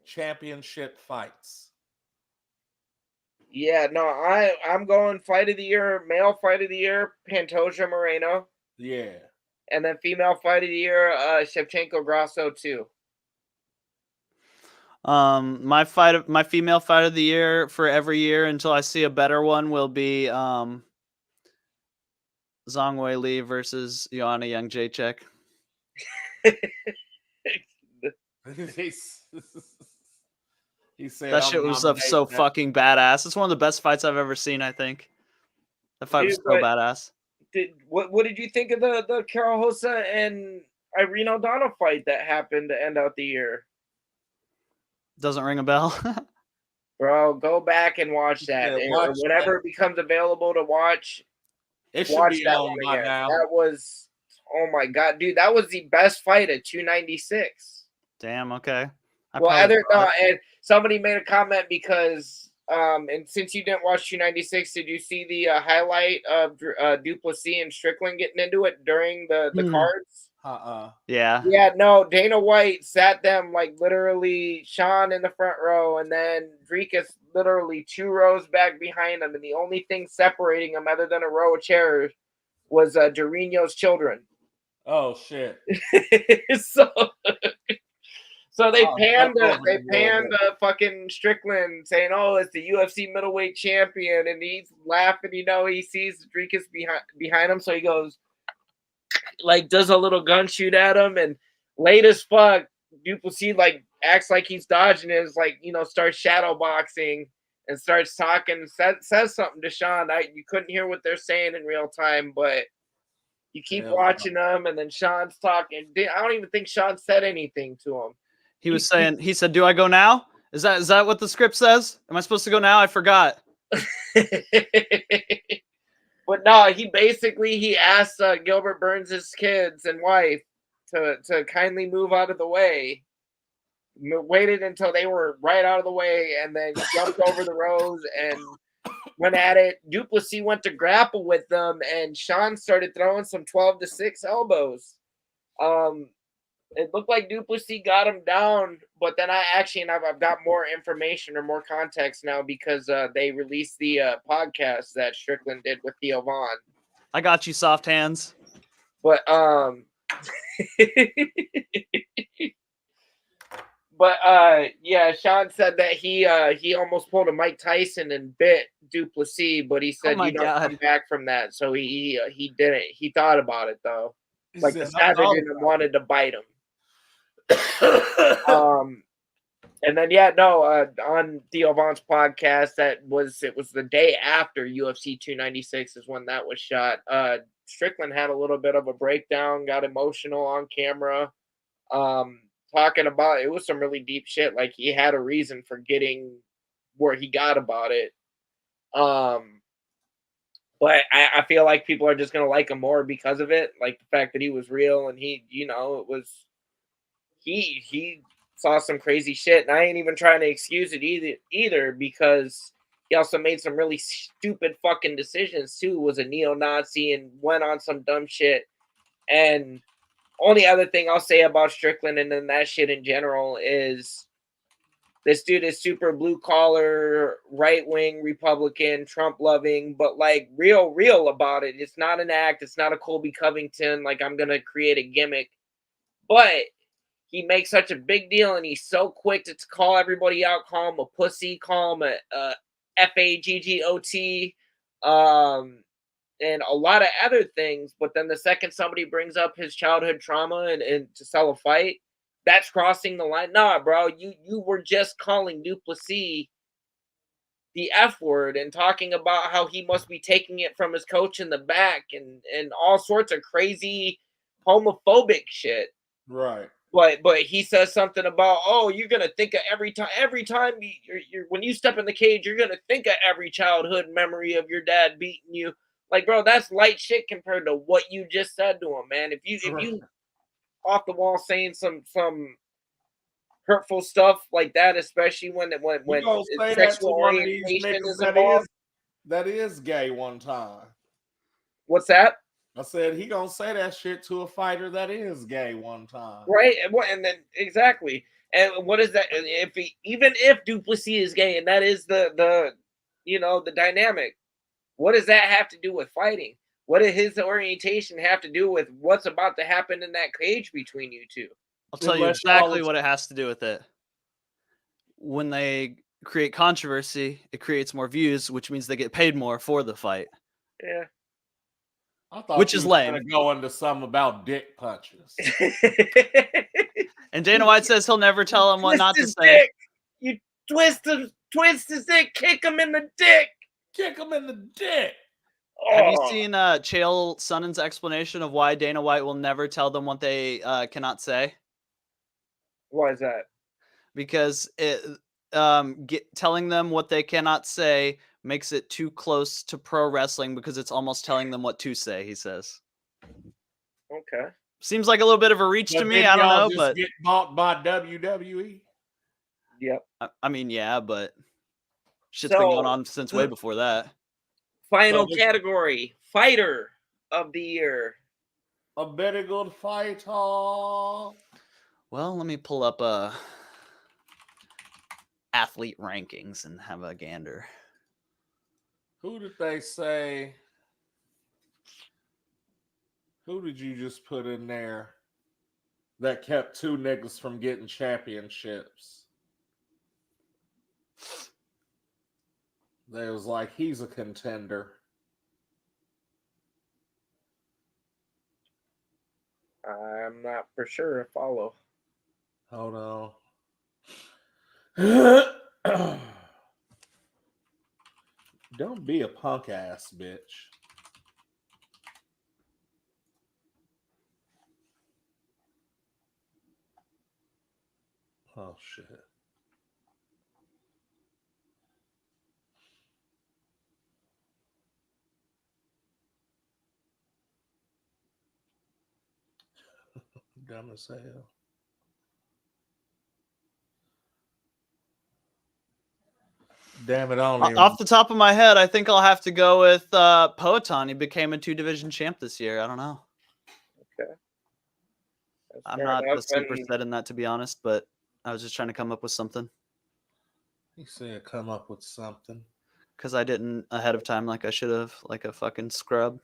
Championship fights. Yeah, no, I'm going fight of the year, male fight of the year, Pantoja Moreno. Yeah. And then female fight of the year, Shevchenko Grasso too. My female fight of the year for every year until I see a better one will be Zhang Wei Li versus Joanna Jędrzejczyk. He said that shit was so fucking badass. It's one of the best fights I've ever seen, I think. That fight was so badass. What did you think of the Carol Hossa and Irene Aldana fight that happened to end out the year? Doesn't ring a bell. Bro, go back and watch that. Whenever it becomes available to watch, it should be on by now. That was Oh my god, dude, that was the best fight at 296. Damn. Okay. And somebody made a comment because and since you didn't watch 296, did you see the highlight of Duplessis and Strickland getting into it during the cards? Yeah. Yeah, no, Dana White sat them like literally Sean in the front row, and then Dricus literally 2 rows back behind them, and the only thing separating them other than a row of chairs was Dorino's children. Oh shit. So they panned fucking Strickland saying, "Oh, it's the UFC middleweight champion," and he's laughing. He sees Dricus behind him, so he goes, like, does a little gun shoot at him, and late as fuck, Duplessis like acts like he's dodging it, like starts shadow boxing and starts talking, says something to Sean. You couldn't hear what they're saying in real time, but you keep watching them, and then Sean's talking. I don't even think Sean said anything to him. He said, "Do I go now? Is that what the script says? Am I supposed to go now? I forgot." But no, he asked Gilbert Burns' kids and wife to kindly move out of the way. Waited until they were right out of the way, and then jumped over the rows and went at it. Duplessis went to grapple with them, and Sean started throwing some 12-6 elbows. It looked like Duplessis got him down, but then I've got more information or more context now because they released the podcast that Strickland did with Theo Vaughn. I got you, soft hands. But yeah, Sean said that he almost pulled a Mike Tyson and bit Duplessis, but he said you don't come back from that. So he didn't. He thought about it though. Like the savage wanted to bite him. And then on Theo Vaughn's podcast, it was the day after UFC 296 is when that was shot. Strickland had a little bit of a breakdown, got emotional on camera, talking about it was some really deep shit. Like he had a reason for getting where he got about it. But I feel like people are just gonna like him more because of it, like the fact that he was real and he saw some crazy shit, and I ain't even trying to excuse it either because he also made some really stupid fucking decisions too. Was a neo-Nazi and went on some dumb shit. And only other thing I'll say about Strickland and then that shit in general is this dude is super blue collar, right wing Republican, Trump loving, but like real about it. It's not an act. It's not a Colby Covington. Like I'm gonna create a gimmick, but he makes such a big deal, and he's so quick to call everybody out, call him a pussy, call him a FAGGOT, and a lot of other things. But then the second somebody brings up his childhood trauma and to sell a fight, that's crossing the line. Nah, bro, you were just calling Duplessis the F word and talking about how he must be taking it from his coach in the back and all sorts of crazy homophobic shit. Right. But he says something about, oh, you're gonna think of every time you're when you step in the cage, you're gonna think of every childhood memory of your dad beating you. Like, bro, that's light shit compared to what you just said to him, man. If you off the wall saying some hurtful stuff like that, especially when sexual orientation is involved, that is gay one time. What's that? I said he gonna say that shit to a fighter that is gay one time, right? And then exactly. And what is that? Even if Duplessis is gay, and that is the dynamic, what does that have to do with fighting? What does his orientation have to do with what's about to happen in that cage between you two? I'll tell you exactly what it has to do with it. When they create controversy, it creates more views, which means they get paid more for the fight. Yeah. I thought which is lame. Gonna go into some about dick punches. And Dana White says he'll never tell him what not to say. Dick. You twist his dick, kick him in the dick. Kick him in the dick. Have you seen Chael Sonnen's explanation of why Dana White will never tell them what they cannot say? Why is that? Because telling them what they cannot say makes it too close to pro wrestling because it's almost telling them what to say, he says. Okay. Seems like a little bit of a reach to me. I don't know, but get bought by WWE. Yep. I mean, yeah, but shit's been going on since way before that. Final category: Fighter of the Year. A very good fighter. Well, let me pull up athlete rankings and have a gander. Who did they say? Who did you just put in there that kept two niggas from getting championships? They was like, he's a contender. I'm not for sure. Follow. Hold on. Don't be a punk ass bitch. Oh shit. Dumb as hell. Damn it, off the top of my head, I think I'll have to go with Poatan. He became a 2-division champ this year. I don't know. Okay. I'm not super set in that, to be honest, but I was just trying to come up with something. You said come up with something. Because I didn't ahead of time like I should have, like a fucking scrub.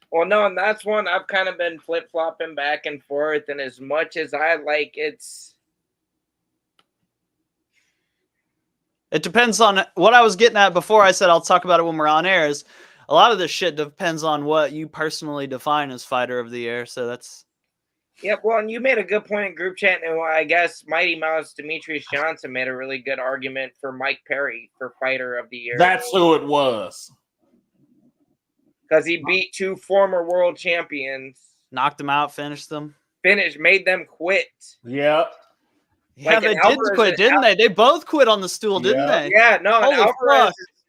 Well, no, and that's one I've kind of been flip-flopping back and forth, and as much as I like it depends on what I was getting at before. I said I'll talk about it when we're on air. Is a lot of this shit depends on what you personally define as fighter of the year. So that's. Yep. Well, and you made a good point in group chat, and I guess Mighty Mouse Demetrius Johnson made a really good argument for Mike Perry for fighter of the year. That's who it was. Because he beat 2 former world champions, knocked them out, finished them, made them quit. Yep. Yeah, they did quit, didn't they? They both quit on the stool, didn't they? Yeah, no. And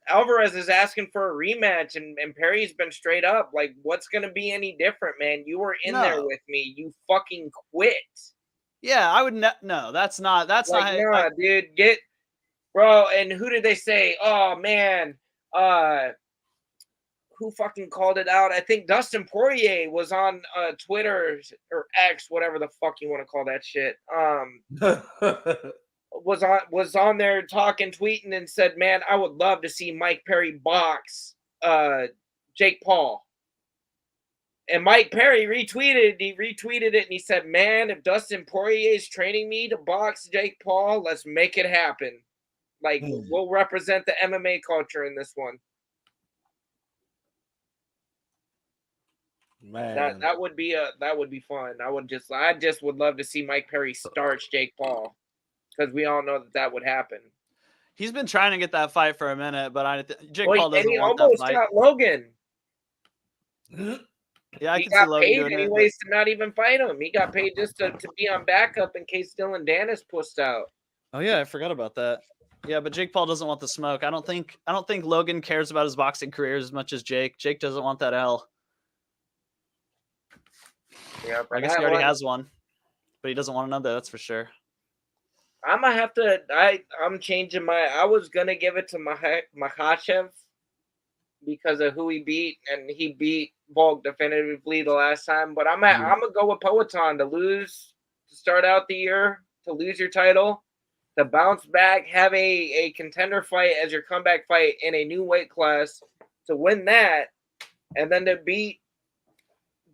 Alvarez is asking for a rematch, and Perry's been straight up like, "What's going to be any different, man? You were in there with me. You fucking quit." Yeah, I would no. That's not. That's like, not. Dude, get bro. And who did they say? Oh man, who fucking called it out? I think Dustin Poirier was on Twitter or X, whatever the fuck you want to call that shit. Was on there talking, tweeting, and said, "Man, I would love to see Mike Perry box Jake Paul." And Mike Perry retweeted it, and he said, "Man, if Dustin Poirier is training me to box Jake Paul, let's make it happen. Like, we'll represent the MMA culture in this one." Man, that would be fun. I just would love to see Mike Perry starch Jake Paul, because we all know that would happen. He's been trying to get that fight for a minute, but Jake Paul doesn't want that fight. He almost got Logan. Yeah, I he can got see Logan paid doing anyways to not even fight him. He got paid just to be on backup in case Dylan Dennis pushed out. Oh yeah, I forgot about that. Yeah, but Jake Paul doesn't want the smoke. I don't think Logan cares about his boxing career as much as Jake. Jake doesn't want that L. Yeah, I guess he already has one, but he doesn't want another. That's for sure. I'm gonna have to. I'm changing my. I was gonna give it to Makhachev because of who he beat, and he beat Volk definitively the last time. But I'm gonna go with Poatan to start out the year, to lose your title, to bounce back, have a contender fight as your comeback fight in a new weight class, to win that, and then to beat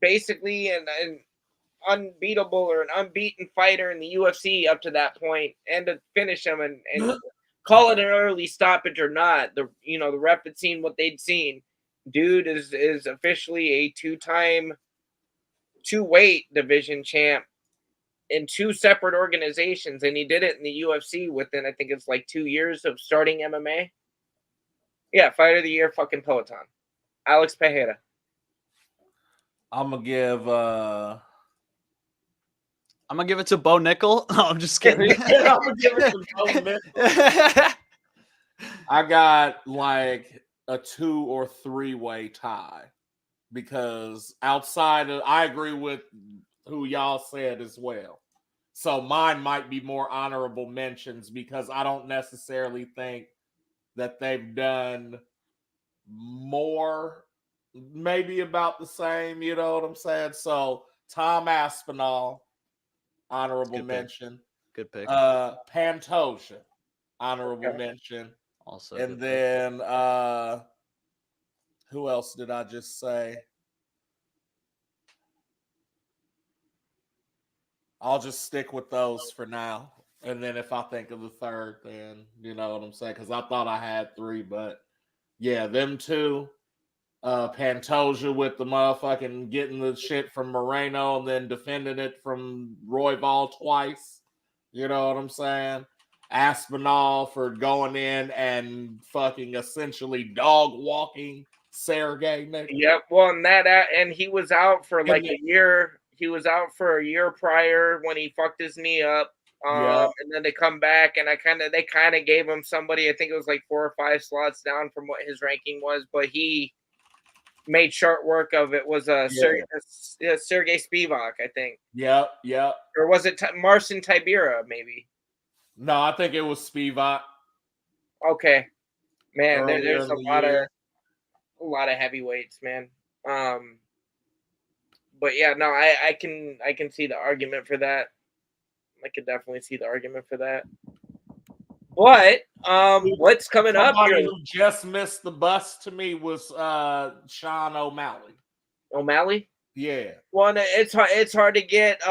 basically an unbeatable or an unbeaten fighter in the UFC up to that point, and to finish him and call it an early stoppage or not. The rep had seen what they'd seen. Dude is officially a 2-time 2-weight division champ in 2 separate organizations, and he did it in the UFC within, I think it's like 2 years of starting MMA. Yeah, fighter of the year, fucking Poatan, Alex Pereira. I'm gonna give it to Bo Nickel. No, I'm just kidding. I'm gonna give it to Bo Nickel. I got like a 2 or 3-way tie because outside of, I agree with who y'all said as well. So mine might be more honorable mentions because I don't necessarily think that they've done more, maybe about the same, you know what I'm saying? So Tom Aspinall, honorable mention. Good pick. Pantoja, honorable mention. Also, and then who else did I just say? I'll just stick with those for now. And then if I think of the third, then you know what I'm saying? Because I thought I had 3, but yeah, them two. Pantoja with the motherfucking getting the shit from Moreno and then defending it from Royval twice. You know what I'm saying? Aspinall for going in and fucking essentially dog walking Sergey. Yep. Well, and he was out for like a year. He was out for a year prior when he fucked his knee up. And then they come back, and they kind of gave him somebody. I think it was like 4 or 5 slots down from what his ranking was, but he made short work of it. Was Sergey Spivak, I think. Yep. Or was it Marcin Tybura, maybe? No, I think it was Spivak. Okay, man. There's a lot of heavyweights, man. But yeah, no, I can see the argument for that. I could definitely see the argument for that. But what's coming up here? Who just missed the bus to me was Sean O'Malley. O'Malley? Yeah. Well, it's hard to get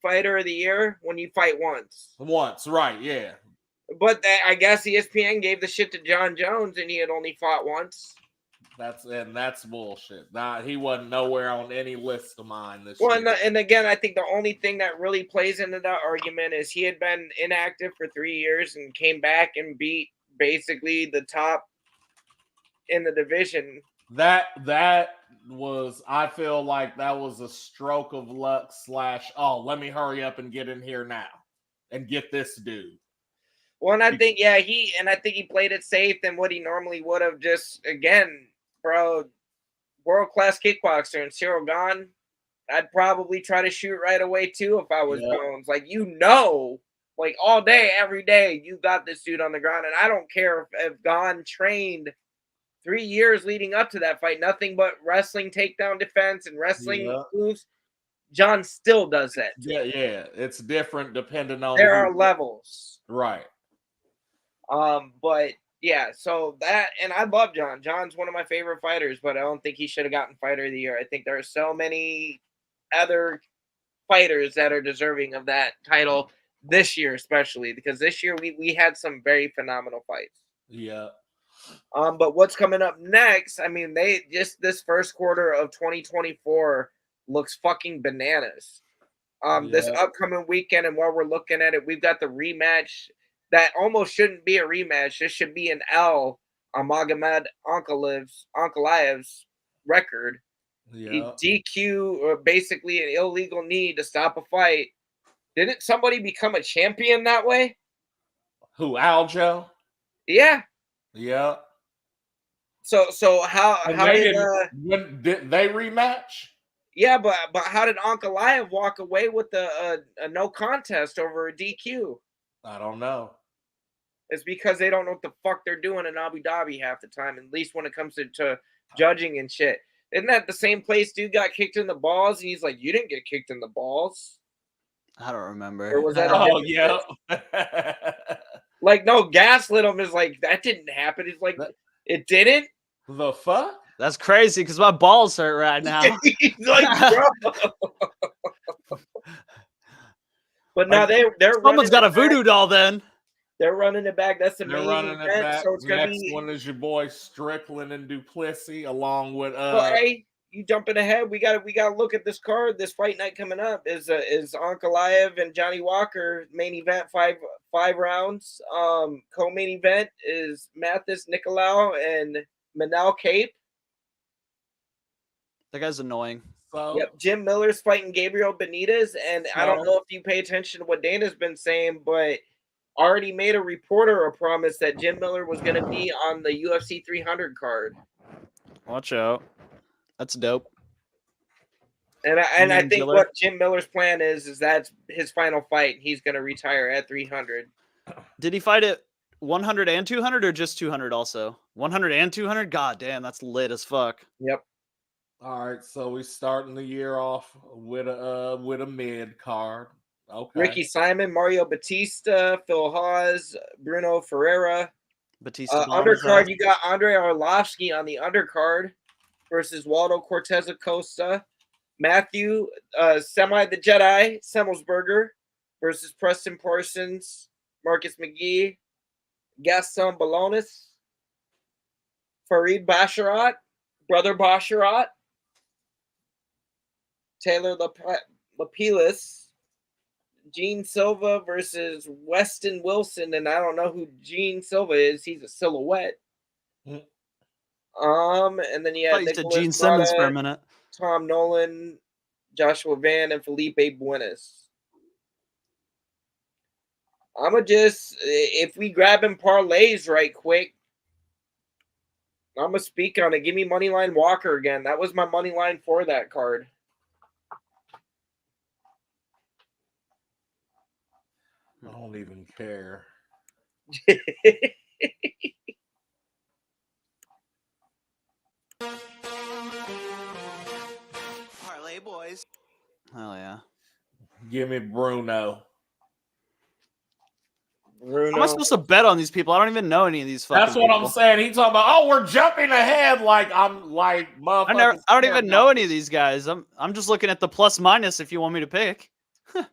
fighter of the year when you fight once. Once, right? Yeah. But I guess ESPN gave the shit to John Jones, and he had only fought once. That's bullshit. He wasn't nowhere on any list of mine this year. Well, and again, I think the only thing that really plays into that argument is he had been inactive for 3 years and came back and beat basically the top in the division. That was, I feel like that was a stroke of luck / let me hurry up and get in here now and get this dude. Well, and I think he played it safe than what he normally would have. Just again, bro, world-class kickboxer and Cyril Gane, I'd probably try to shoot right away too if I was Jones. Like, like all day, every day, you got this dude on the ground. And I don't care if Gane trained 3 years leading up to that fight, nothing but wrestling takedown defense and wrestling moves. John still does that. Yeah. It's different depending on there are levels. Right. But yeah, so that, and I love John. John's one of my favorite fighters, but I don't think he should have gotten fighter of the year. I think there are so many other fighters that are deserving of that title this year, especially because this year we had some very phenomenal fights. Yeah. But what's coming up next? I mean, they just this first quarter of 2024 looks fucking bananas. This upcoming weekend, and while we're looking at it, we've got the rematch that almost shouldn't be a rematch. This should be an L on Magomed Ankalaev's record. Yeah. DQ, or basically an illegal knee to stop a fight. Didn't somebody become a champion that way? Who, Aljo? Yeah. Yeah. So how did they rematch? Yeah, but how did Ankalaev walk away with a no contest over a DQ? I don't know. It's because they don't know what the fuck they're doing in Abu Dhabi half the time, at least when it comes to judging and shit. Isn't that the same place dude got kicked in the balls and he's like, you didn't get kicked in the balls? I don't remember. Or was that yeah. Like, no, gaslit him is like, that didn't happen. He's like, it didn't? The fuck? That's crazy because my balls hurt right now. He's like, bro. But now they're someone's got a voodoo doll then. They're running it back. That's the main event. So it's gonna Next one is your boy Strickland and Duplessis, along with Well, hey, you jumping ahead. We gotta look at this card. This fight night coming up is Ankalaev and Johnny Walker main event, five rounds. Co-main event is Mathis Nicolau and Manel Cape. That guy's annoying. So, yep, Jim Miller's fighting Gabriel Benitez, and I don't know if you pay attention to what Dana's been saying, but already made a reporter a promise that Jim Miller was going to be on the UFC 300 card. Watch out. That's dope. And I think what Jim Miller's plan is that's his final fight. He's going to retire at 300. Did he fight at 100 and 200 or just 200 also? 100 and 200? God damn, that's lit as fuck. Yep. All right, so we're starting the year off with a mid card. Okay. Ricky Simon, Mario Batista, Phil Hawes, Bruno Ferreira. Batista undercard, you got Andrei Arlovsky on the undercard versus Waldo Cortez Acosta. Matthew, Semi the Jedi, Semmelsberger versus Preston Parsons, Marcus McGee, Gaston Balonis, Farid Basharat, Brother Basharat, Taylor Lapilis, Gene Silva versus Weston Wilson, and I don't know who Gene Silva is. He's a silhouette. And then you had Gene Simmons for a minute. Tom Nolan, Joshua Van, and Felipe Buenas. If we grab him parlays right quick, I'm gonna speak on it. Give me Moneyline Walker again. That was my money line for that card. I don't even care. Parlay boys. Hell yeah. Give me Bruno. How am I supposed to bet on these people? I don't even know any of these fucking That's what people. I'm saying. He's talking about, oh, we're jumping ahead like I'm like motherfuckers. I don't even know any of these guys. I'm just looking at the plus minus if you want me to pick.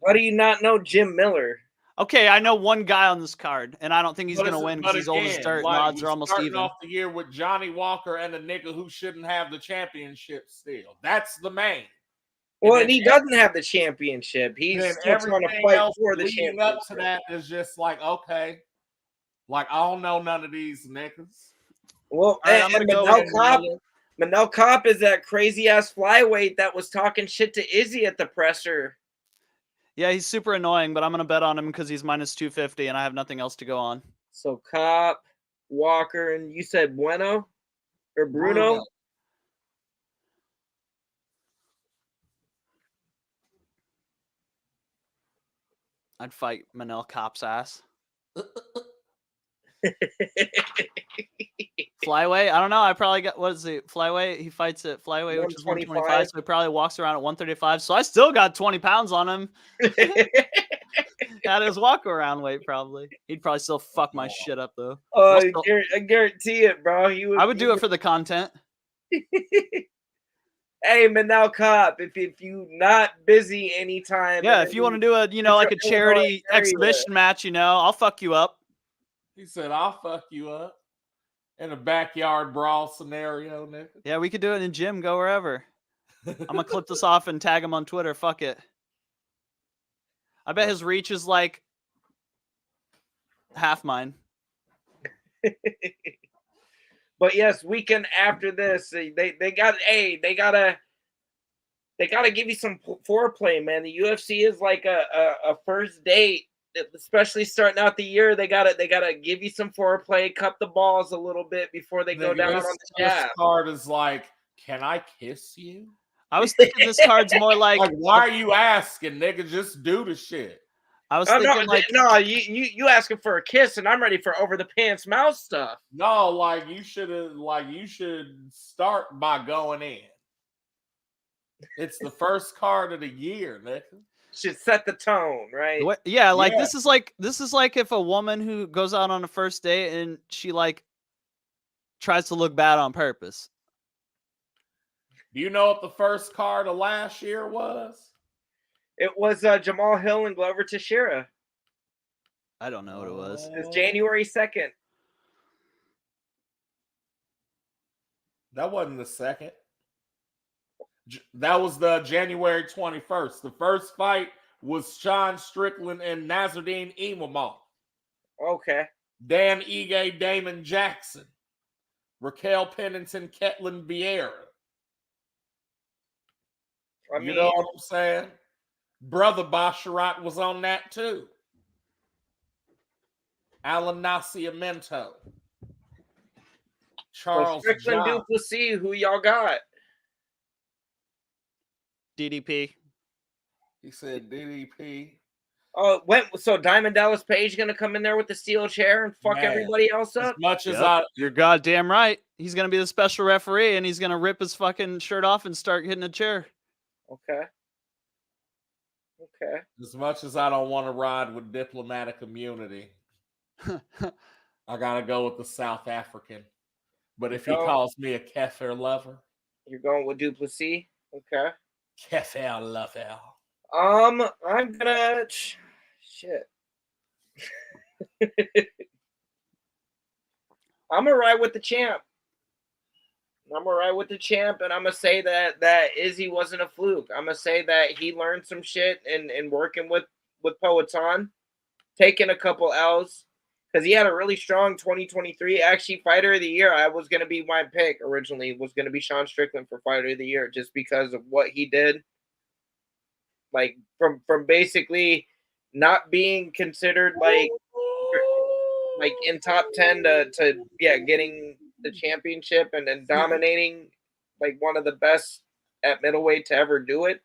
Why do you not know Jim Miller? Okay, I know one guy on this card, and I don't think he's going to win because he's old as dirt. Like, odds are almost even. Off the year with Johnny Walker and a nigga who shouldn't have the championship still. That's the main. Well, and he doesn't have the championship. He's still trying to fight for the championship. Up to that is just like, okay, like I don't know none of these niggas. Well, and Manel Kopp is that crazy ass flyweight that was talking shit to Izzy at the presser. Yeah, he's super annoying, but I'm going to bet on him because he's minus 250 and I have nothing else to go on. So Kopp, Walker, and you said Bueno or Bruno? I'd fight Manel Kopp's ass. Flyweight? I don't know. I probably got, what is it? Flyweight? He fights at flyweight, which is 125. So he probably walks around at 135. So I still got 20 pounds on him. At his walk around weight, probably. He'd probably still fuck my shit up, though. I guarantee it, bro. I would do it for the content. Hey, Manel Kopp, if you not busy anytime. Yeah, if you want to do a, like a charity exhibition match, I'll fuck you up. He said, I'll fuck you up in a backyard brawl scenario, nigga. Yeah, we could do it in the gym, go wherever. I'm going to clip this off and tag him on Twitter. Fuck it. I bet his reach is like half mine. But yes, weekend after this, they gotta give you some foreplay, man. The UFC is like a first date, especially starting out the year. They gotta give you some foreplay, cut the balls a little bit before they go down on the jab. This card is like, can I kiss you? I was thinking this card's more like why are you asking, nigga? Just do the shit. I was thinking you asking for a kiss, and I'm ready for over the pants mouth stuff. No, you should start by going in. It's the first card of the year, nigga. Should set the tone, right? Yeah, this is like if a woman who goes out on a first date and she tries to look bad on purpose. Do you know what the first card of last year was? It was Jamal Hill and Glover Teixeira. I don't know what it was. It was January 2nd. That wasn't the second. That was the January 21st. The first fight was Sean Strickland and Nasruddin Imavov. Okay. Dan Ige, Damon Jackson. Raquel Pennington, Ketlin Vieira. You know what I'm saying? Brother Basharat was on that too. Alan Nascimento. Charles Strickland Duplessis, who y'all got? DDP. He said DDP. Oh, so Diamond Dallas Page gonna come in there with the steel chair and fuck everybody else up? As much as you're goddamn right. He's gonna be the special referee, and he's gonna rip his fucking shirt off and start hitting a chair. Okay. As much as I don't want to ride with diplomatic immunity, I gotta go with the South African. But if he calls me a kefir lover, you're going with Duplessis. Okay. Kefir lover. I'm gonna shit. I'm gonna ride with the champ. And I'm gonna say that Izzy wasn't a fluke. I'm gonna say that he learned some shit in working with Poetan, taking a couple L's, because he had a really strong 2023. Actually, Fighter of the Year, I was gonna be my pick originally, was gonna be Sean Strickland for Fighter of the Year, just because of what he did. Like from basically not being considered like in top 10 to getting the championship and then dominating, like one of the best at middleweight to ever do it.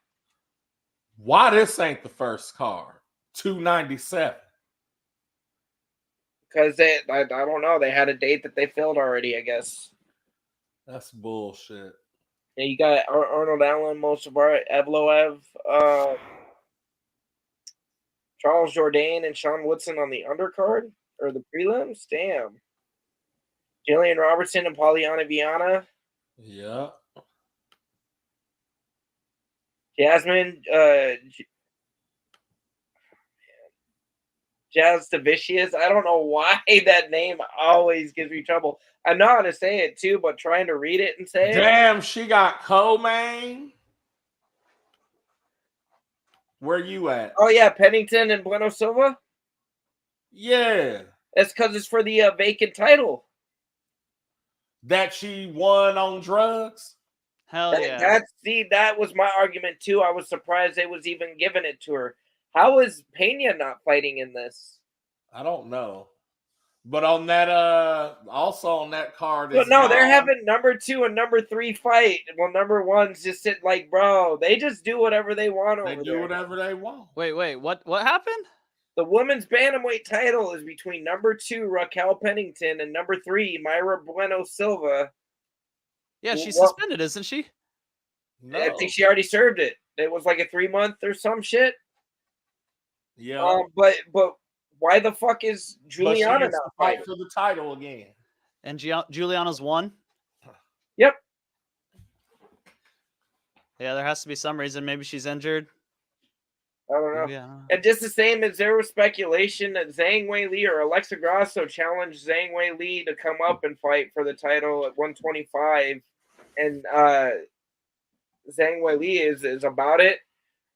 Why this ain't the first card? 297. Because I don't know, they had a date that they filled already, I guess. That's bullshit. Yeah, you got Arnold Allen, Mosavar, Evloev, Charles Jourdain, and Sean Woodson on the undercard or the prelims. Damn. Jillian Robertson and Polyana Viana. Yeah. Jasmine, Jazz Davicius. I don't know why that name always gives me trouble. I know how to say it too, but trying to read it and say it. Damn, she got co-main. Where you at? Oh yeah, Pennington and Bueno Silva. Yeah. That's because it's for the vacant title. That she won on drugs? Hell yeah. That was my argument too. I was surprised they was even giving it to her. How is Pena not fighting in this? I don't know. But on that also on that card But no, they're having number 2 and number 3 fight. Well, number 1's just sit like, bro, they just do whatever they want over there. They do whatever they want. Wait, what happened? The women's bantamweight title is between number 2 Raquel Pennington and number 3 Myra Bueno Silva. Yeah, she's suspended, isn't she? No. I think she already served it. It was like a 3-month or some shit. Yeah. But why the fuck is Juliana not fighting for the title again? And Juliana's won? Yep. Yeah, there has to be some reason. Maybe she's injured. I don't know. Yeah. And just the same as there was speculation that Zhang Weili or Alexa Grasso challenged Zhang Weili to come up and fight for the title at 125. And Zhang Weili is about it.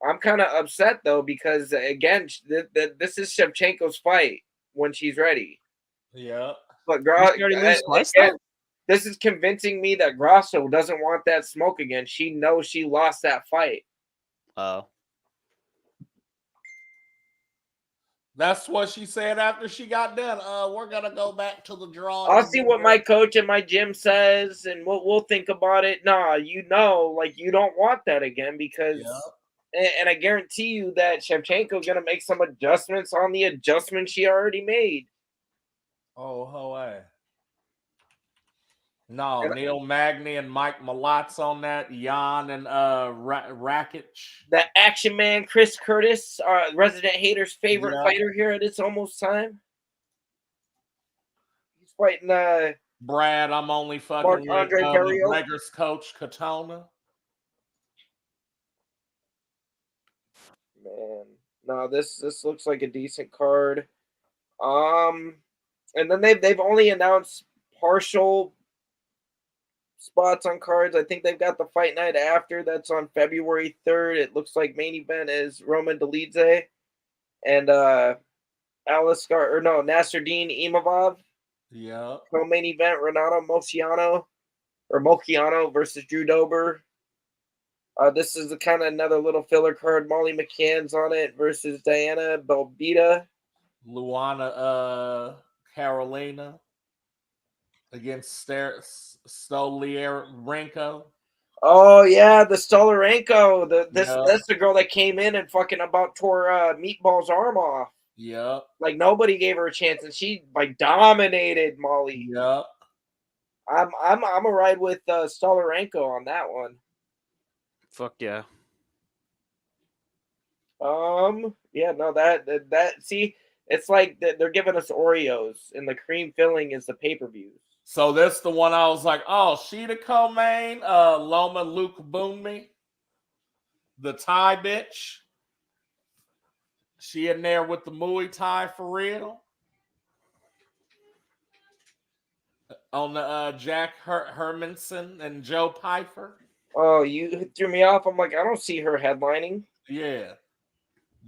I'm kind of upset, though, because, again, this is Shevchenko's fight when she's ready. Yeah. But this is convincing me that Grasso doesn't want that smoke again. She knows she lost that fight. Oh. That's what she said after she got done. We're gonna go back to the drawing. I'll see what my coach at my gym says, and we'll think about it. Nah, you don't want that again because, and I guarantee you that Shevchenko's gonna make some adjustments on the adjustments she already made. Oh, hey. No, Neil Magny and Mike Malotz on that. Jan and Rakic. The action man, Chris Curtis, Resident Hater's favorite fighter here at It's Almost Time. He's fighting Brad, I'm only fucking with McGregor's coach, Katona. Man. No, this looks like a decent card. And then they've only announced partial spots on cards. I think they've got the fight night after. That's on February 3rd. It looks like main event is Roman Dolidze and Nasruddin Imavov. Yeah. Co-main event Renato Moicano versus Drew Dober. This is kind of another little filler card. Molly McCann's on it versus Diana Belbita. Luana Carolina against Stolierenko. Oh yeah, the Stolarenko. That's the girl that came in and fucking about tore Meatball's arm off. Yep. Like nobody gave her a chance, and she like dominated Molly. Yep. I'm a ride with Stolarenko on that one. Fuck yeah. Yeah, no, that see, it's like they're giving us Oreos, and the cream filling is the pay-per-views. So that's the one I was like, oh, she the co-main, Loma Luke Boonme, the Thai bitch. She in there with the Muay Thai for real. On the Jack Hermanson and Joe Pyfer. Oh, you threw me off. I'm like, I don't see her headlining. Yeah.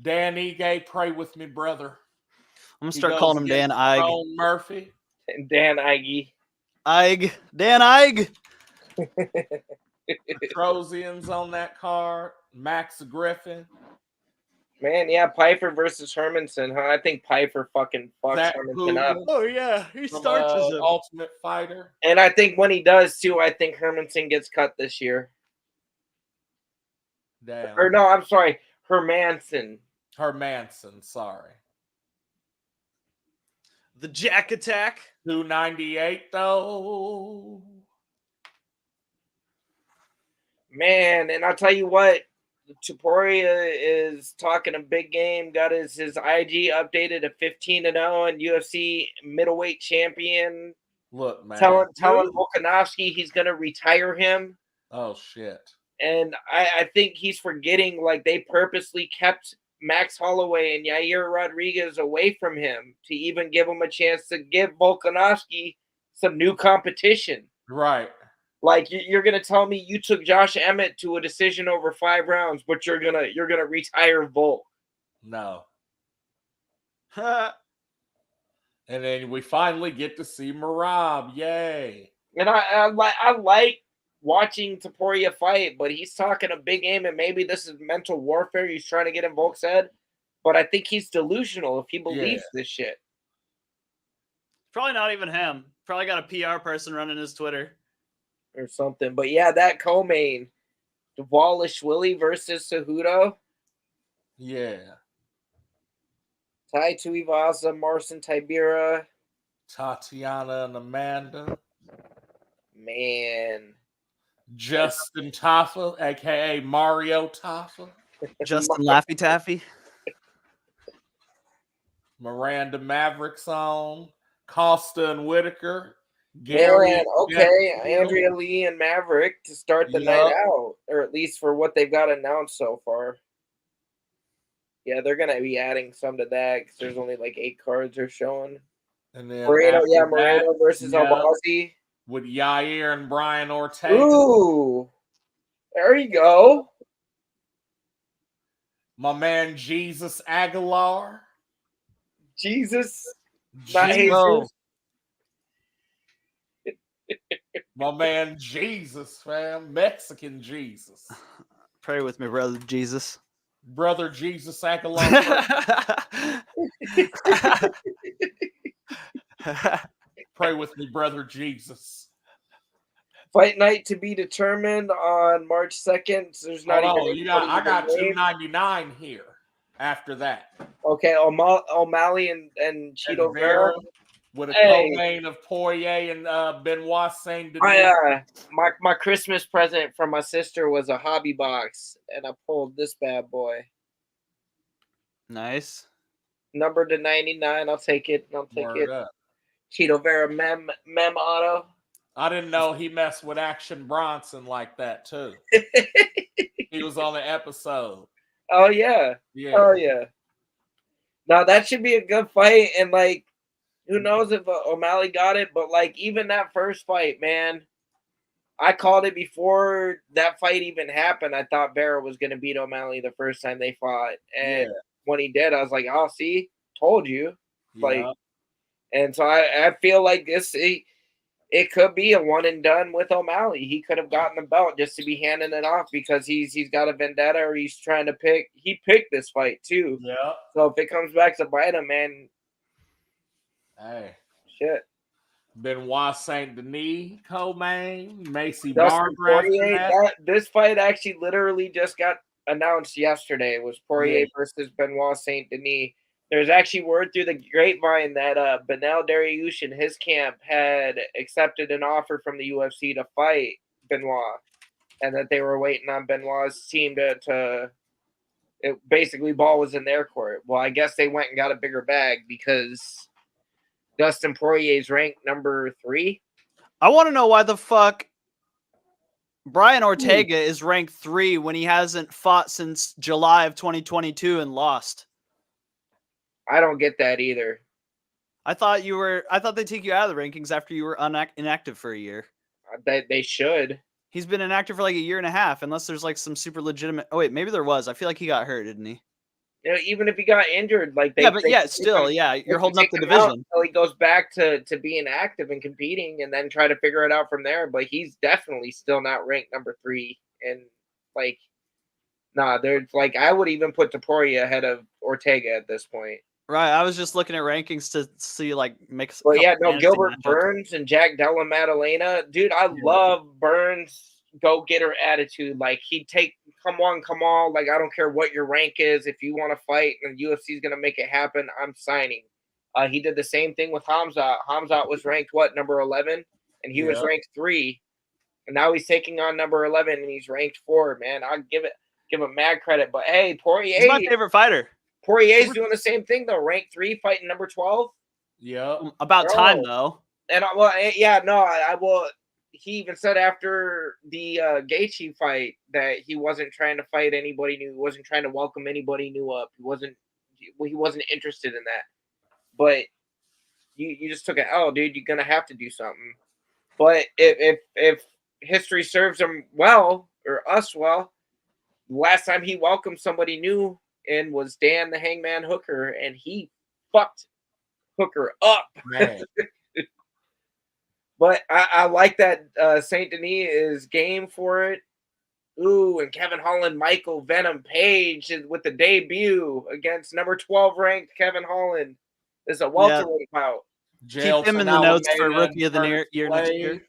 Dan Ige, pray with me, brother. I'm gonna start calling him Dan Ige. Ron Murphy. And Dan Ige. Dan Ige. Petrosian's on that card. Max Griffin. Man, yeah, Piper versus Hermanson, huh? I think Piper fucking fucks Hermanson up. Oh yeah, he starches him. Ultimate Fighter. And I think when he does too, I think Hermanson gets cut this year. Damn. Or no, I'm sorry, Hermanson, sorry. The Jack Attack. 298 though. Man, and I'll tell you what, Topuria is talking a big game. Got his IG updated to 15-0 and UFC middleweight champion. Look, man. Telling Volkanovski he's gonna retire him. Oh shit. And I think he's forgetting, like, they purposely kept Max Holloway and Yair Rodriguez away from him to even give him a chance to give Volkanovski some new competition. Right. Like, you're gonna tell me you took Josh Emmett to a decision over 5 rounds, but you're gonna retire Volk? No. And then we finally get to see Merab. Yay! And I like watching Topuria fight, but he's talking a big game, and maybe this is mental warfare he's trying to get in Volk's head. But I think he's delusional if he believes this shit. Probably not even him. Probably got a PR person running his Twitter or something. But yeah, that co-main, Dvalishvili versus Cejudo. Yeah. Tai Tuivasa, Marcin Tybura, Tatiana and Amanda. Man. Justin Taffa, aka Mario Taffa. Justin Laffy Taffy. Miranda Maverick's on. Costa and Whitaker. Gary, okay, Andrea Lee and Maverick to start the night out, or at least for what they've got announced so far. Yeah, they're gonna be adding some to that because there's only like 8 cards they're showing. And then Moreno versus Albazi with Yair and Brian Ortega. Ooh, there you go. My man Jesus Aguilar. Jesus, not Jesus. My man Jesus, fam. Mexican Jesus. Pray with me, brother Jesus. Brother Jesus Aguilar. Pray with me, brother Jesus. Fight night to be determined on March 2nd. So there's not I got 299 here after that. Okay, O'Malley and Cheeto Vera. With a co-main of Poirier and Benoit Saint Denis. My Christmas present from my sister was a hobby box, and I pulled this bad boy. Nice. Number to 99. I'll take it. Up. Cheeto Vera Mem Auto. I didn't know he messed with Action Bronson like that too. He was on the episode. Oh yeah. Oh yeah. Now that should be a good fight, and like, who knows if O'Malley got it, but like even that first fight, man, I called it before that fight even happened. I thought Vera was going to beat O'Malley the first time they fought, and when he did, I was like, "Oh, see, told you." Yeah. Like, and so I feel like this it could be a one and done with O'Malley. He could have gotten the belt just to be handing it off because he's got a vendetta, or he's trying to pick. He picked this fight too. Yeah. So if it comes back to bite him, man. Hey. Shit. Benoit Saint Denis co-main, Macy Dustin Barber after Poirier. that. This fight actually literally just got announced yesterday. It was Poirier Yeah. versus Benoit Saint Denis. There's actually word through the grapevine that Benel Dariush and his camp had accepted an offer from the UFC to fight Benoit, and that they were waiting on Benoit's team to basically ball was in their court. Well, I guess they went and got a bigger bag because Dustin Poirier's ranked number 3. I want to know why the fuck Brian Ortega is ranked 3 when he hasn't fought since July of 2022 and lost. I don't get that either. I thought they take you out of the rankings after you were inactive for a year. They should. He's been inactive for like a year and a half, unless there's like some super legitimate. Oh wait, maybe there was. I feel like he got hurt, didn't he? You know, even if he got injured, like you're holding up the division. So he goes back to being active and competing, and then try to figure it out from there. But he's definitely still not ranked number 3. And like, there's like I would even put Poirier ahead of Ortega at this point. Right, I was just looking at rankings to see like mix. Well, yeah, no, Gilbert Burns and Jack Della Maddalena, dude. I love Burns' go-getter attitude. Like he'd take, come on. Like I don't care what your rank is. If you want to fight and the UFC is gonna make it happen, I'm signing. He did the same thing with Hamzat. Hamzat was ranked number 11, and he was ranked 3, and now he's taking on number 11, and he's ranked 4. Man, I'll give him mad credit. But hey, Poirier, he's my favorite fighter. Poirier's doing the same thing though, ranked 3, fighting number 12. Yeah, about time though. And I will. He even said after the Gaethje fight that he wasn't trying to fight anybody new. He wasn't trying to welcome anybody new up. He wasn't interested in that. But you just took it. Oh, dude, you're gonna have to do something. But if history serves him well or us well, last time he welcomed somebody new and was Dan the Hangman Hooker, and he fucked Hooker up. Man. But I like that Saint Denis is game for it. Ooh, and Kevin Holland, Michael Venom Page with the debut against number 12 ranked Kevin Holland. It's a welterweight bout. Keep him in the notes for rookie of the year next year.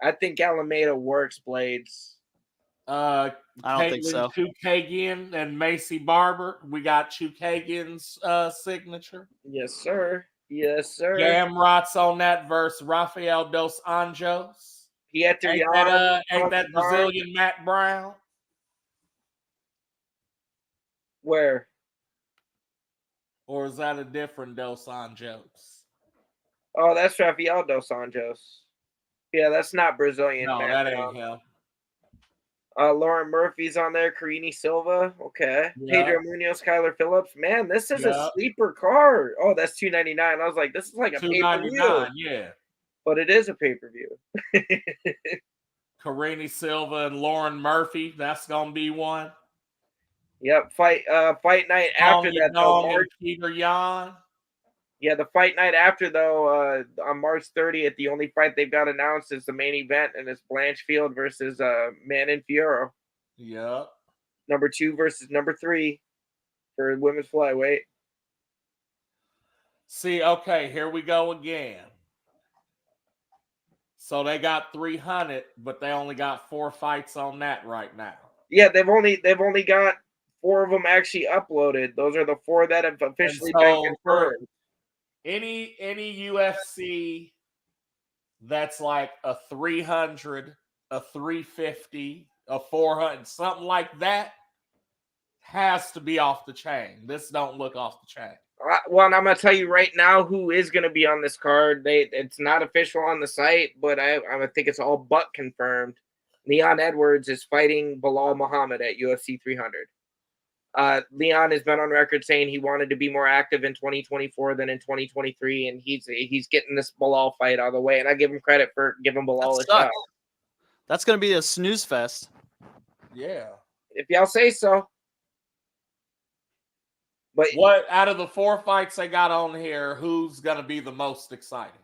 I think Alameda works Blades. I don't think so. Chukagian and Macy Barber. We got Chukagian's signature. Yes, sir. Gamrot's on that versus Rafael dos Anjos. Ain't that Brazilian Matt Brown? Where? Or is that a different Dos Anjos? Oh, that's Rafael dos Anjos. Yeah, that's not Brazilian. No, that ain't him. Lauren Murphy's on there. Karini Silva. Okay. Yeah. Pedro Munoz, Kyler Phillips. Man, this is a sleeper card. Oh, that's $2.99. I was like, this is like a pay-per-view. Yeah. But it is a pay-per-view. Karini Silva and Lauren Murphy. That's gonna be one. Yep. Fight night after that. Peter Yan. Yeah, the fight night after, though, on March 30th, the only fight they've got announced is the main event, and it's Blanchfield versus Manon Fiorot. Yeah. Number 2 versus number 3 for women's flyweight. See, okay, here we go again. So they got 300, but they only got 4 fights on that right now. Yeah, they've only got 4 of them actually uploaded. Those are the 4 that have officially been confirmed. Any UFC that's like a 300, a 350, a 400, something like that has to be off the chain. This don't look off the chain. Well, and I'm going to tell you right now who is going to be on this card. It's not official on the site, but I think it's all but confirmed. Leon Edwards is fighting Bilal Muhammad at UFC 300. Leon has been on record saying he wanted to be more active in 2024 than in 2023, and he's getting this Bilal fight out of the way, and I give him credit for giving Bilal a shot. That's going to be a snooze fest. Yeah. If y'all say so. But what out of the 4 fights they got on here, who's going to be the most exciting?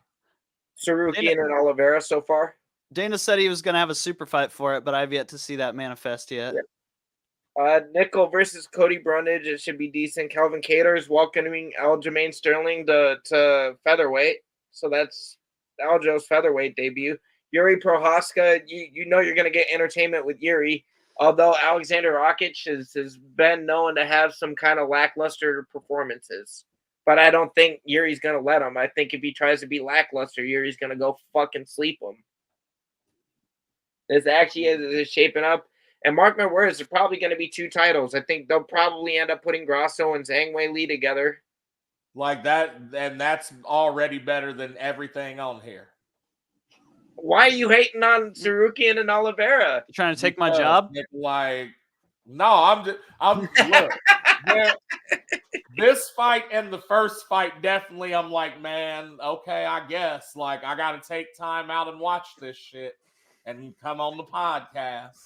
Sarukian and Oliveira so far. Dana said he was going to have a super fight for it, but I've yet to see that manifest yet. Yeah. Nickel versus Cody Brundage. It should be decent. Calvin Kattar is welcoming Aljamain Sterling to featherweight, so that's Aljo's featherweight debut. Yuri Prohaska, you know you're going to get entertainment with Yuri. Although Alexander Rakic has been known to have some kind of lackluster performances. But I don't think Yuri's going to let him. I think if he tries to be lackluster, Yuri's going to go fucking sleep him. This actually is shaping up. And mark my words, there's probably going to be 2 titles. I think they'll probably end up putting Grasso and Zhang Wei Li together. Like that, and that's already better than everything on here. Why are you hating on Sarukian and Oliveira? You trying to take my job? Like, no, look, this fight and the first fight, definitely, I'm like, man, okay, I guess. Like, I got to take time out and watch this shit and come on the podcast.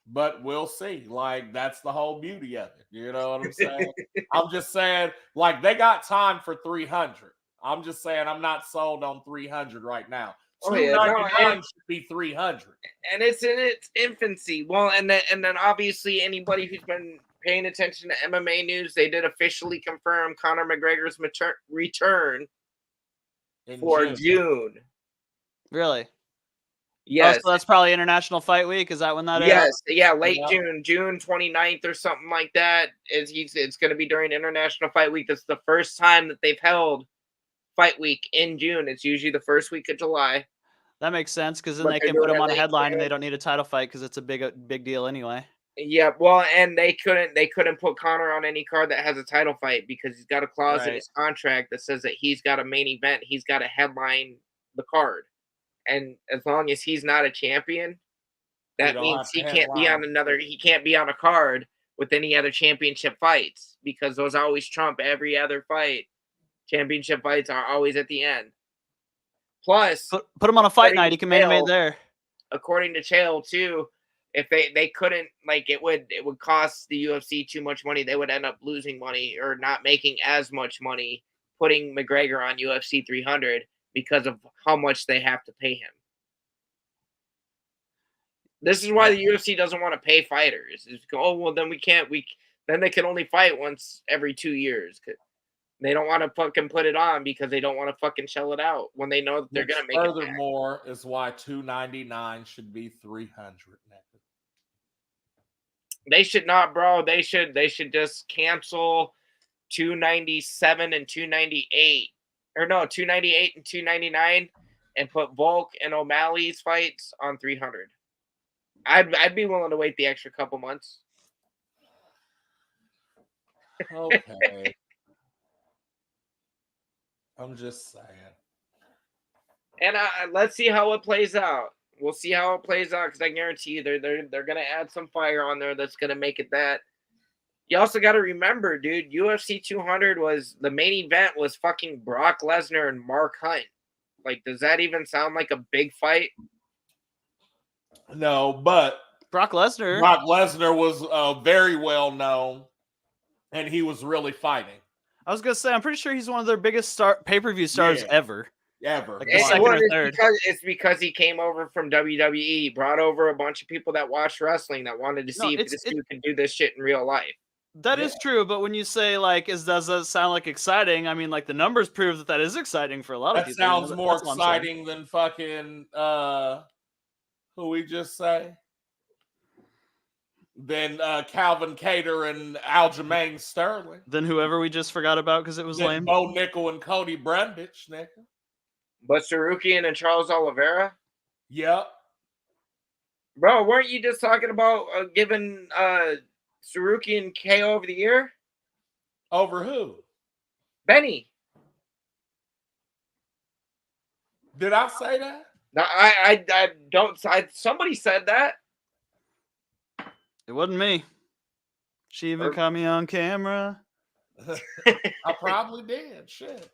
But we'll see. Like, that's the whole beauty of it. You know what I'm saying? I'm just saying, like, they got time for 300. I'm just saying I'm not sold on 300 right now. 299 should be 300. And it's in its infancy. Well, and then obviously anybody who's been paying attention to MMA news, they did officially confirm Conor McGregor's return for June. Really? Yes. Oh, so that's probably International Fight Week. Is that when that is? Yes. Yeah, late June 29th or something like that. It's going to be during International Fight Week. That's the first time that they've held Fight Week in June. It's usually the first week of July. That makes sense because then they can put him on a headline and they don't need a title fight because it's a big deal anyway. Yeah, well, and they couldn't put Conor on any card that has a title fight because he's got a clause in his contract that says that he's got a main event, he's got to headline the card. And as long as he's not a champion, that means he can't be on a card with any other championship fights because those always trump every other fight. Championship fights are always at the end. Plus, put him on a fight night. He can main event there. According to Chael, too, if they couldn't, like, it would cost the UFC too much money. They would end up losing money or not making as much money putting McGregor on UFC 300 because of how much they have to pay him. This is why the UFC doesn't want to pay fighters. Then they can only fight once every 2 years. They don't want to fucking put it on because they don't want to fucking shell it out when they know that they're going to make it. Furthermore, is why 299 should be 300. They should not, bro. They should just cancel 297 and 298. Or no, 298 and 299 and put Volk and O'Malley's fights on 300. I'd be willing to wait the extra couple months. Okay. I'm just saying. And let's see how it plays out. We'll see how it plays out because I guarantee you they're gonna add some fire on there that's gonna make it that. You also got to remember, dude, UFC 200 was the main event was fucking Brock Lesnar and Mark Hunt. Like, does that even sound like a big fight? No, but Brock Lesnar was very well known, and he was really fighting. I was gonna say, I'm pretty sure he's one of their biggest pay-per-view stars ever. Ever. Like second or third. It's because he came over from WWE, brought over a bunch of people that watched wrestling that wanted to see if this dude can do this shit in real life. That is true, but when you say like, does that sound like exciting? I mean, like the numbers prove that is exciting for a lot of people. That sounds more exciting than fucking who we just say? Than Calvin Kattar and Aljamain Sterling. Than whoever we just forgot about because it was lame. Bo Nickel and Cody Brundage, nigga. But Sarukian and Charles Oliveira? Yep. Bro, weren't you just talking about giving Sarukian KO over the year? Over who? Benny. Did I say that? No, I don't. Somebody said that. It wasn't me. She even caught me on camera. I probably did. Shit.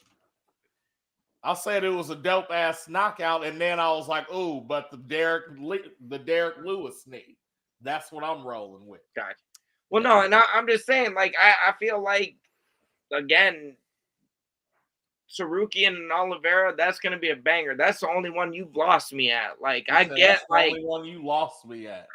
I said it was a dope ass knockout, and then I was like, "Ooh!" But the Derek Lewis knee. That's what I'm rolling with. Gotcha. Well, no, and I'm just saying, like, I feel like, again, Sarukian and Oliveira, that's gonna be a banger. That's the only one you've lost me at. Like, I get that's like the only one you lost me at.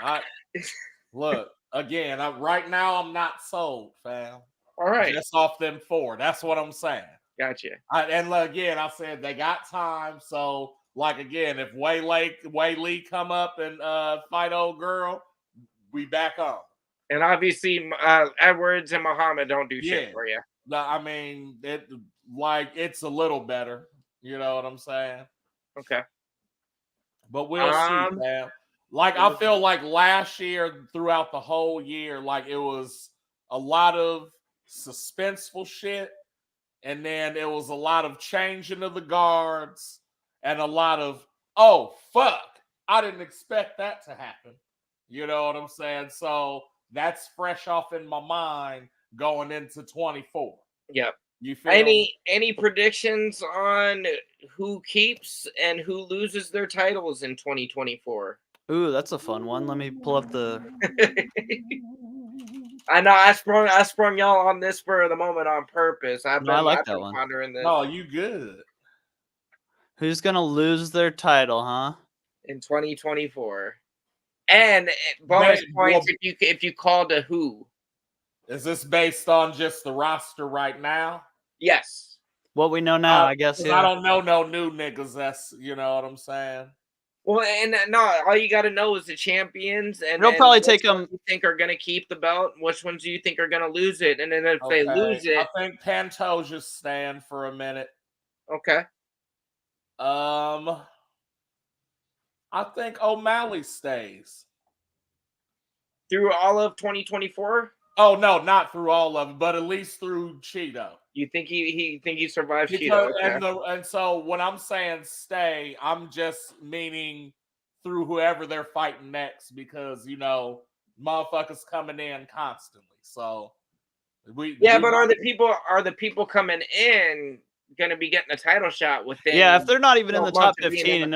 Look again. Right now, I'm not sold, fam. All right, just off them 4. That's what I'm saying. Gotcha. And again, I said they got time. So, like again, if Wei Lee come up and fight old girl, we back on. And obviously, Edwards and Muhammad don't do shit for you. I mean, it's a little better. You know what I'm saying? Okay. But we'll see, man. Like, I feel like last year, throughout the whole year, like it was a lot of suspenseful shit. And then it was a lot of changing of the guards and a lot of, oh, fuck, I didn't expect that to happen. You know what I'm saying? So that's fresh off in my mind going into 24. Yep. You feel me? Any predictions on who keeps and who loses their titles in 2024? Ooh, that's a fun one. Let me pull up the. I know I sprung y'all on this spur of the moment on purpose. I like that one. Pondering this. Oh, you good? Who's gonna lose their title, huh? In 2024, and bonus points if you called a who. Is this based on just the roster right now? Yes. What we know now, I guess. Yeah. I don't know no new niggas. That's, you know what I'm saying. Well, and no, all you got to know is the champions, and they'll probably take them. You think are going to keep the belt? Which ones do you think are going to lose it? And then if they lose it, I think Pantoja's staying for a minute. Okay. I think O'Malley stays through all of 2024. Oh no, not through all of it, but at least through Cheeto. You think he survives Cheeto? Okay. And so when I'm saying stay, I'm just meaning through whoever they're fighting next, because you know motherfuckers coming in constantly. So but are the people coming in going to be getting a title shot within? Yeah, if they're not even in the top 15,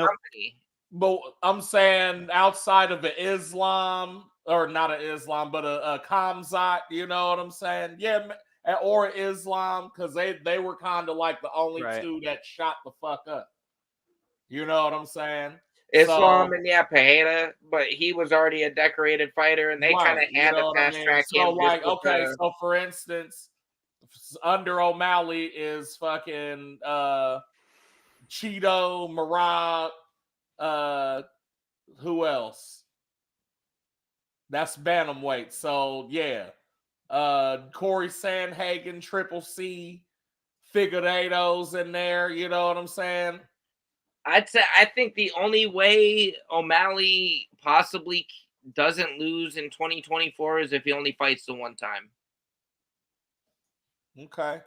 But I'm saying outside of the Islam, or not an Islam, but a Kamzat, you know what I'm saying? Yeah, or Islam, because they were kind of like the only two that shot the fuck up. You know what I'm saying? Islam and Pajeda, but he was already a decorated fighter, and they kind of had to fast track him. So like, okay, so for instance, under O'Malley is fucking Cheeto, Marab, who else? That's bantamweight. So yeah, Corey Sandhagen, Triple C, Figueiredo's in there. You know what I'm saying? I think the only way O'Malley possibly doesn't lose in 2024 is if he only fights the one time. Okay.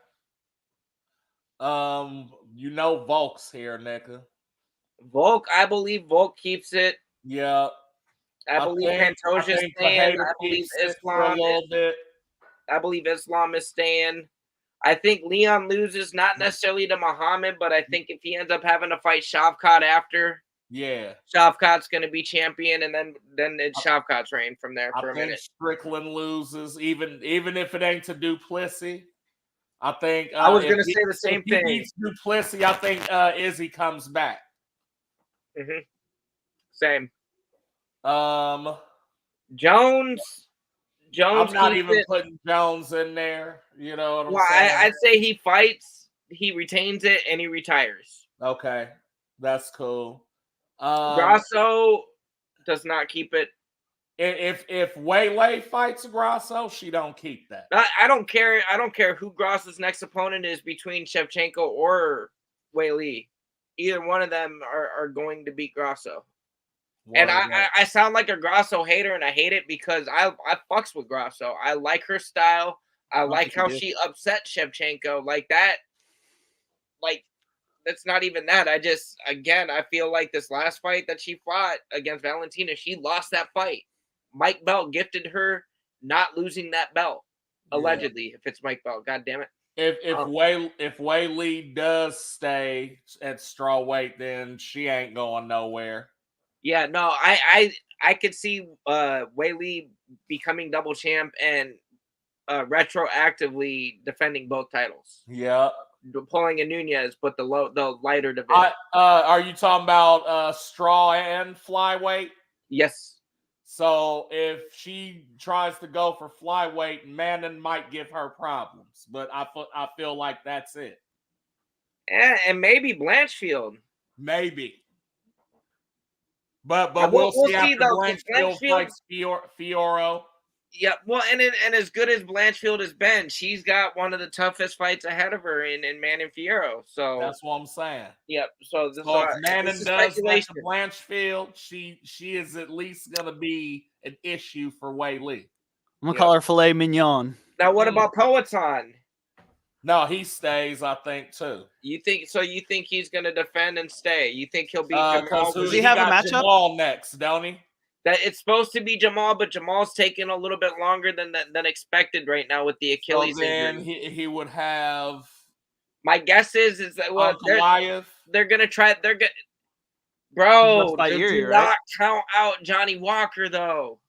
You know Volk's here, nigga. Volk, I believe Volk keeps it. Yeah. I believe Pantoja's staying. I believe Islam I believe Islam is staying. I think Leon loses, not necessarily to Muhammad, but I think if he ends up having to fight Shavkat after, Shavkat's going to be champion, and then it's Shavkat's reign from there for a minute. Strickland loses, even if it ain't to Duplessis. I think I was going to say the same thing. If he beats Duplessis, I think Izzy comes back. Mm-hmm. Same. Jones. I'm not even putting Jones in there. You know what I'm saying? I'd say he fights, he retains it, and he retires. Okay, that's cool. Grasso does not keep it. If Waylay fights Grasso, she don't keep that. I don't care. I don't care who Grasso's next opponent is between Shevchenko or Weili. Either one of them are going to beat Grasso. And I sound like a Grasso hater, and I hate it because I fucks with Grasso. I like her style. I like how she upset Shevchenko like that. Like, that's not even that. I feel like this last fight that she fought against Valentina, she lost that fight. Mike Bell gifted her not losing that belt, allegedly. If it's Mike Bell, God damn it. If Weili does stay at strawweight, then she ain't going nowhere. Yeah, no, I could see Weili becoming double champ and retroactively defending both titles. Yeah, pulling a Nunez, but the lighter division. Are you talking about straw and flyweight? Yes. So if she tries to go for flyweight, Manon might give her problems, but I feel like that's it. And maybe Blanchfield. Maybe. But we'll see see after though. Blanchfield fights Fioro. Yeah, well, and as good as Blanchfield has been, she's got one of the toughest fights ahead of her in Manon Fiorot. So that's what I'm saying. Yep. So if Manon does that to Blanchfield, she is at least gonna be an issue for Wei Li. I'm gonna call her filet mignon. Now, what about Poatan? No, he stays, I think, too. You think so? You think he's gonna defend and stay? You think he'll beat Jamal? Does he have a matchup? Jamal next, don't he? That it's supposed to be Jamal, but Jamal's taking a little bit longer than expected right now with the Achilles injury. He would have. My guess is that they're gonna try. They're gonna. Bro, do not count out Johnny Walker though.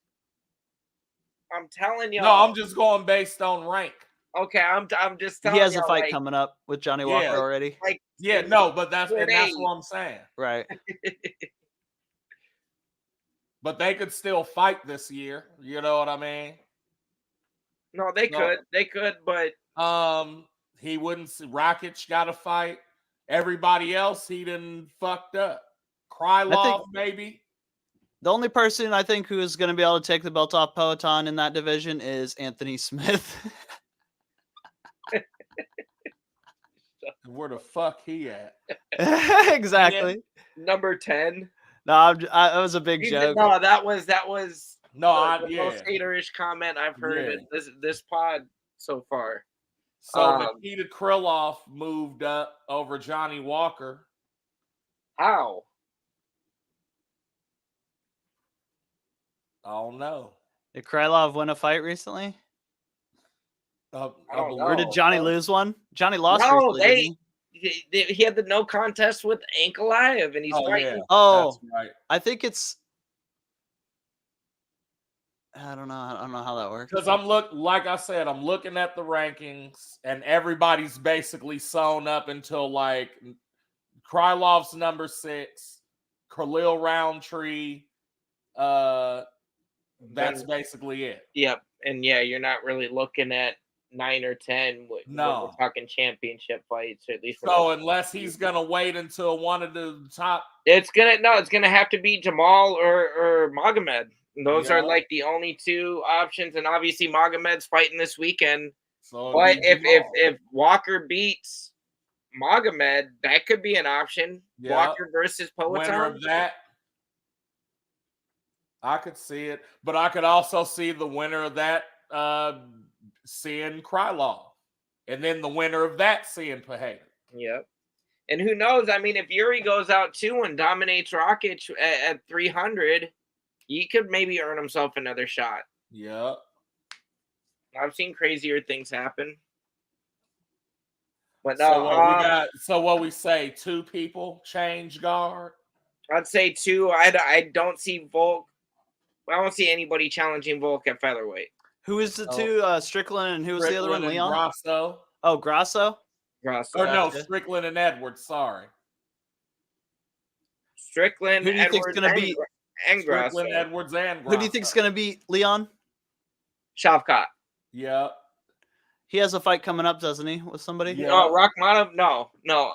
I'm telling you. No, I'm just going based on rank. Okay, I'm just telling you. He has a fight coming up with Johnny Walker already. But that's what I'm saying. Right. But they could still fight this year. You know what I mean? No, they could. They could, but he wouldn't. Rakic got to fight. Everybody else, he done fucked up. Krylov, maybe. The only person I think who is going to be able to take the belt off Poatan in that division is Anthony Smith. Where the fuck he at? Exactly. Number 10. No, that was a big joke. No, that was the most haterish comment I've heard in this pod so far. So Nikita Krylov moved up over Johnny Walker. How? I don't know. Did Krylov win a fight recently? Or did Johnny lose one? Johnny lost recently. He had the no contest with Ankalaev, and he's fighting. Yeah. Oh, that's right. I think it's. I don't know how that works. Because like I said, I'm looking at the rankings, and everybody's basically sewn up until like Krylov's number 6, Khalil Roundtree. That's basically it. Yep, and you're not really looking at 9 or 10. When we're talking championship fights, or at least. So unless he's gonna wait until one of the top, it's gonna have to be Jamal or Magomed. Those are like the only two options, and obviously Magomed's fighting this weekend. So but if Walker beats Magomed, that could be an option. Yep. Walker versus Poatan. Winner of that, I could see it, but I could also see the winner of that seeing Krylov, and then the winner of that seeing Pereira. Yep. And who knows? I mean, if Yuri goes out too and dominates Rakic at 300. He could maybe earn himself another shot. Yeah. I've seen crazier things happen. But no, so what we say, 2 people change guard? I'd say 2. I don't see Volk. I don't see anybody challenging Volk at featherweight. Who is the 2? Strickland, and who was the other one? Leon? Grasso. Oh, Grasso? Or no, Strickland and Edwards, sorry. Strickland, who do you think is going to beat? And Strickland, Edwards, and Grasso. Who do you think is going to beat Leon? Shavkat. Yeah. He has a fight coming up, doesn't he, with somebody? Yeah. No, Rakhmonov? No. No.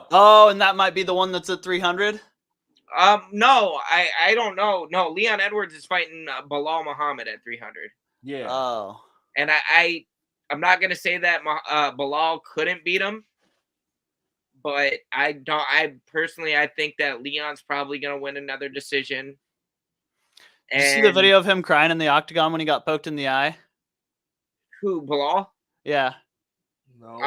Oh, and that might be the one that's at 300? No, I don't know. No, Leon Edwards is fighting Bilal Muhammad at 300. Yeah. Oh. And I'm not going to say that Bilal couldn't beat him. But I think that Leon's probably going to win another decision. Did you see the video of him crying in the octagon when he got poked in the eye? Who, Bilal? Yeah. No.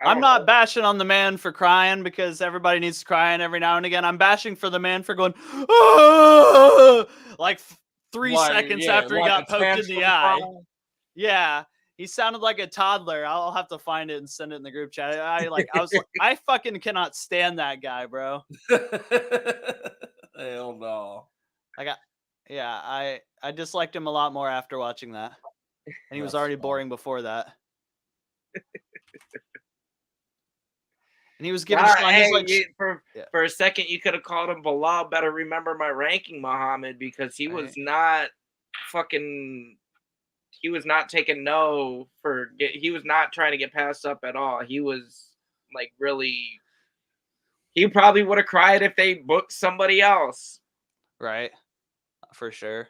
I'm not bashing on the man for crying because everybody needs to cry every now and again. I'm bashing for the man for going, oh! like 3 seconds after he got poked in the eye. Yeah. He sounded like a toddler. I'll have to find it and send it in the group chat. I fucking cannot stand that guy, bro. Hell no. I disliked him a lot more after watching that. And he was already boring before that. And he was giving for a second you could have called him Bilal. Better remember my ranking, Muhammad, because he was not fucking. He was not taking no for. He was not trying to get passed up at all. He was like really. He probably would have cried if they booked somebody else. Right. For sure.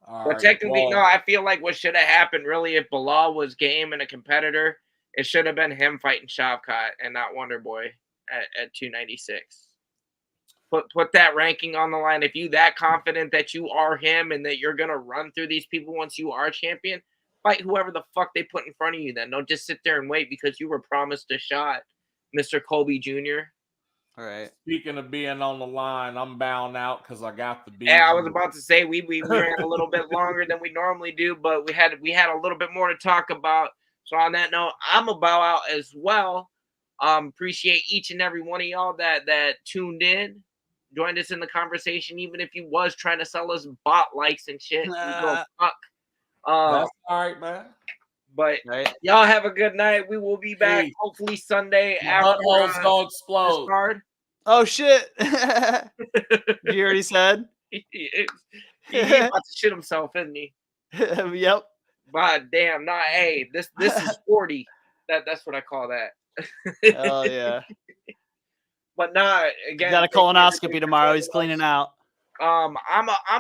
But technically, no, I feel like what should have happened really if Bilal was game and a competitor, it should have been him fighting Shavkat and not Wonder Boy at 296. Put that ranking on the line. If you that confident that you are him and that you're gonna run through these people once you are champion, fight whoever the fuck they put in front of you then. Don't just sit there and wait because you were promised a shot, Mr. Colby Jr. All right. Speaking of being on the line, I'm bound out because I got the beat. Yeah, I was about to say we ran a little bit longer than we normally do, but we had a little bit more to talk about. So on that note, I'm a bow out as well. Appreciate each and every one of y'all that tuned in, joined us in the conversation, even if you was trying to sell us bot likes and shit. Go fuck. That's all right, man. But y'all have a good night. We will be back hopefully Sunday after don't explode. Card. Oh shit! You already said He's about to shit himself, isn't he? Yep. But damn, nah. Hey, this is 40. That's what I call that. Oh yeah. But nah. Again, He's got a colonoscopy tomorrow. He's cleaning out. I'm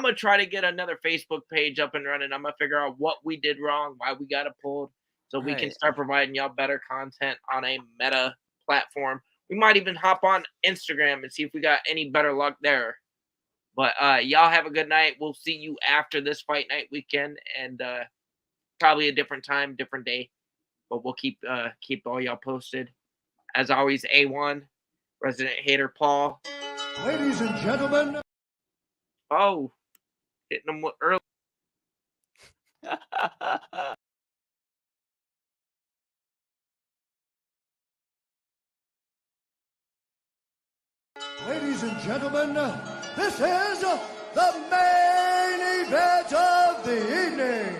gonna try to get another Facebook page up and running. I'm gonna figure out what we did wrong, why we got it pulled, so we can start providing y'all better content on a meta platform. We might even hop on Instagram and see if we got any better luck there. But y'all have a good night. We'll see you after this fight night weekend, and probably a different time, different day. But we'll keep all y'all posted. As always, A1, Resident Hater Paul. Ladies and gentlemen. Oh, hitting them early. Ladies and gentlemen, this is the main event of the evening.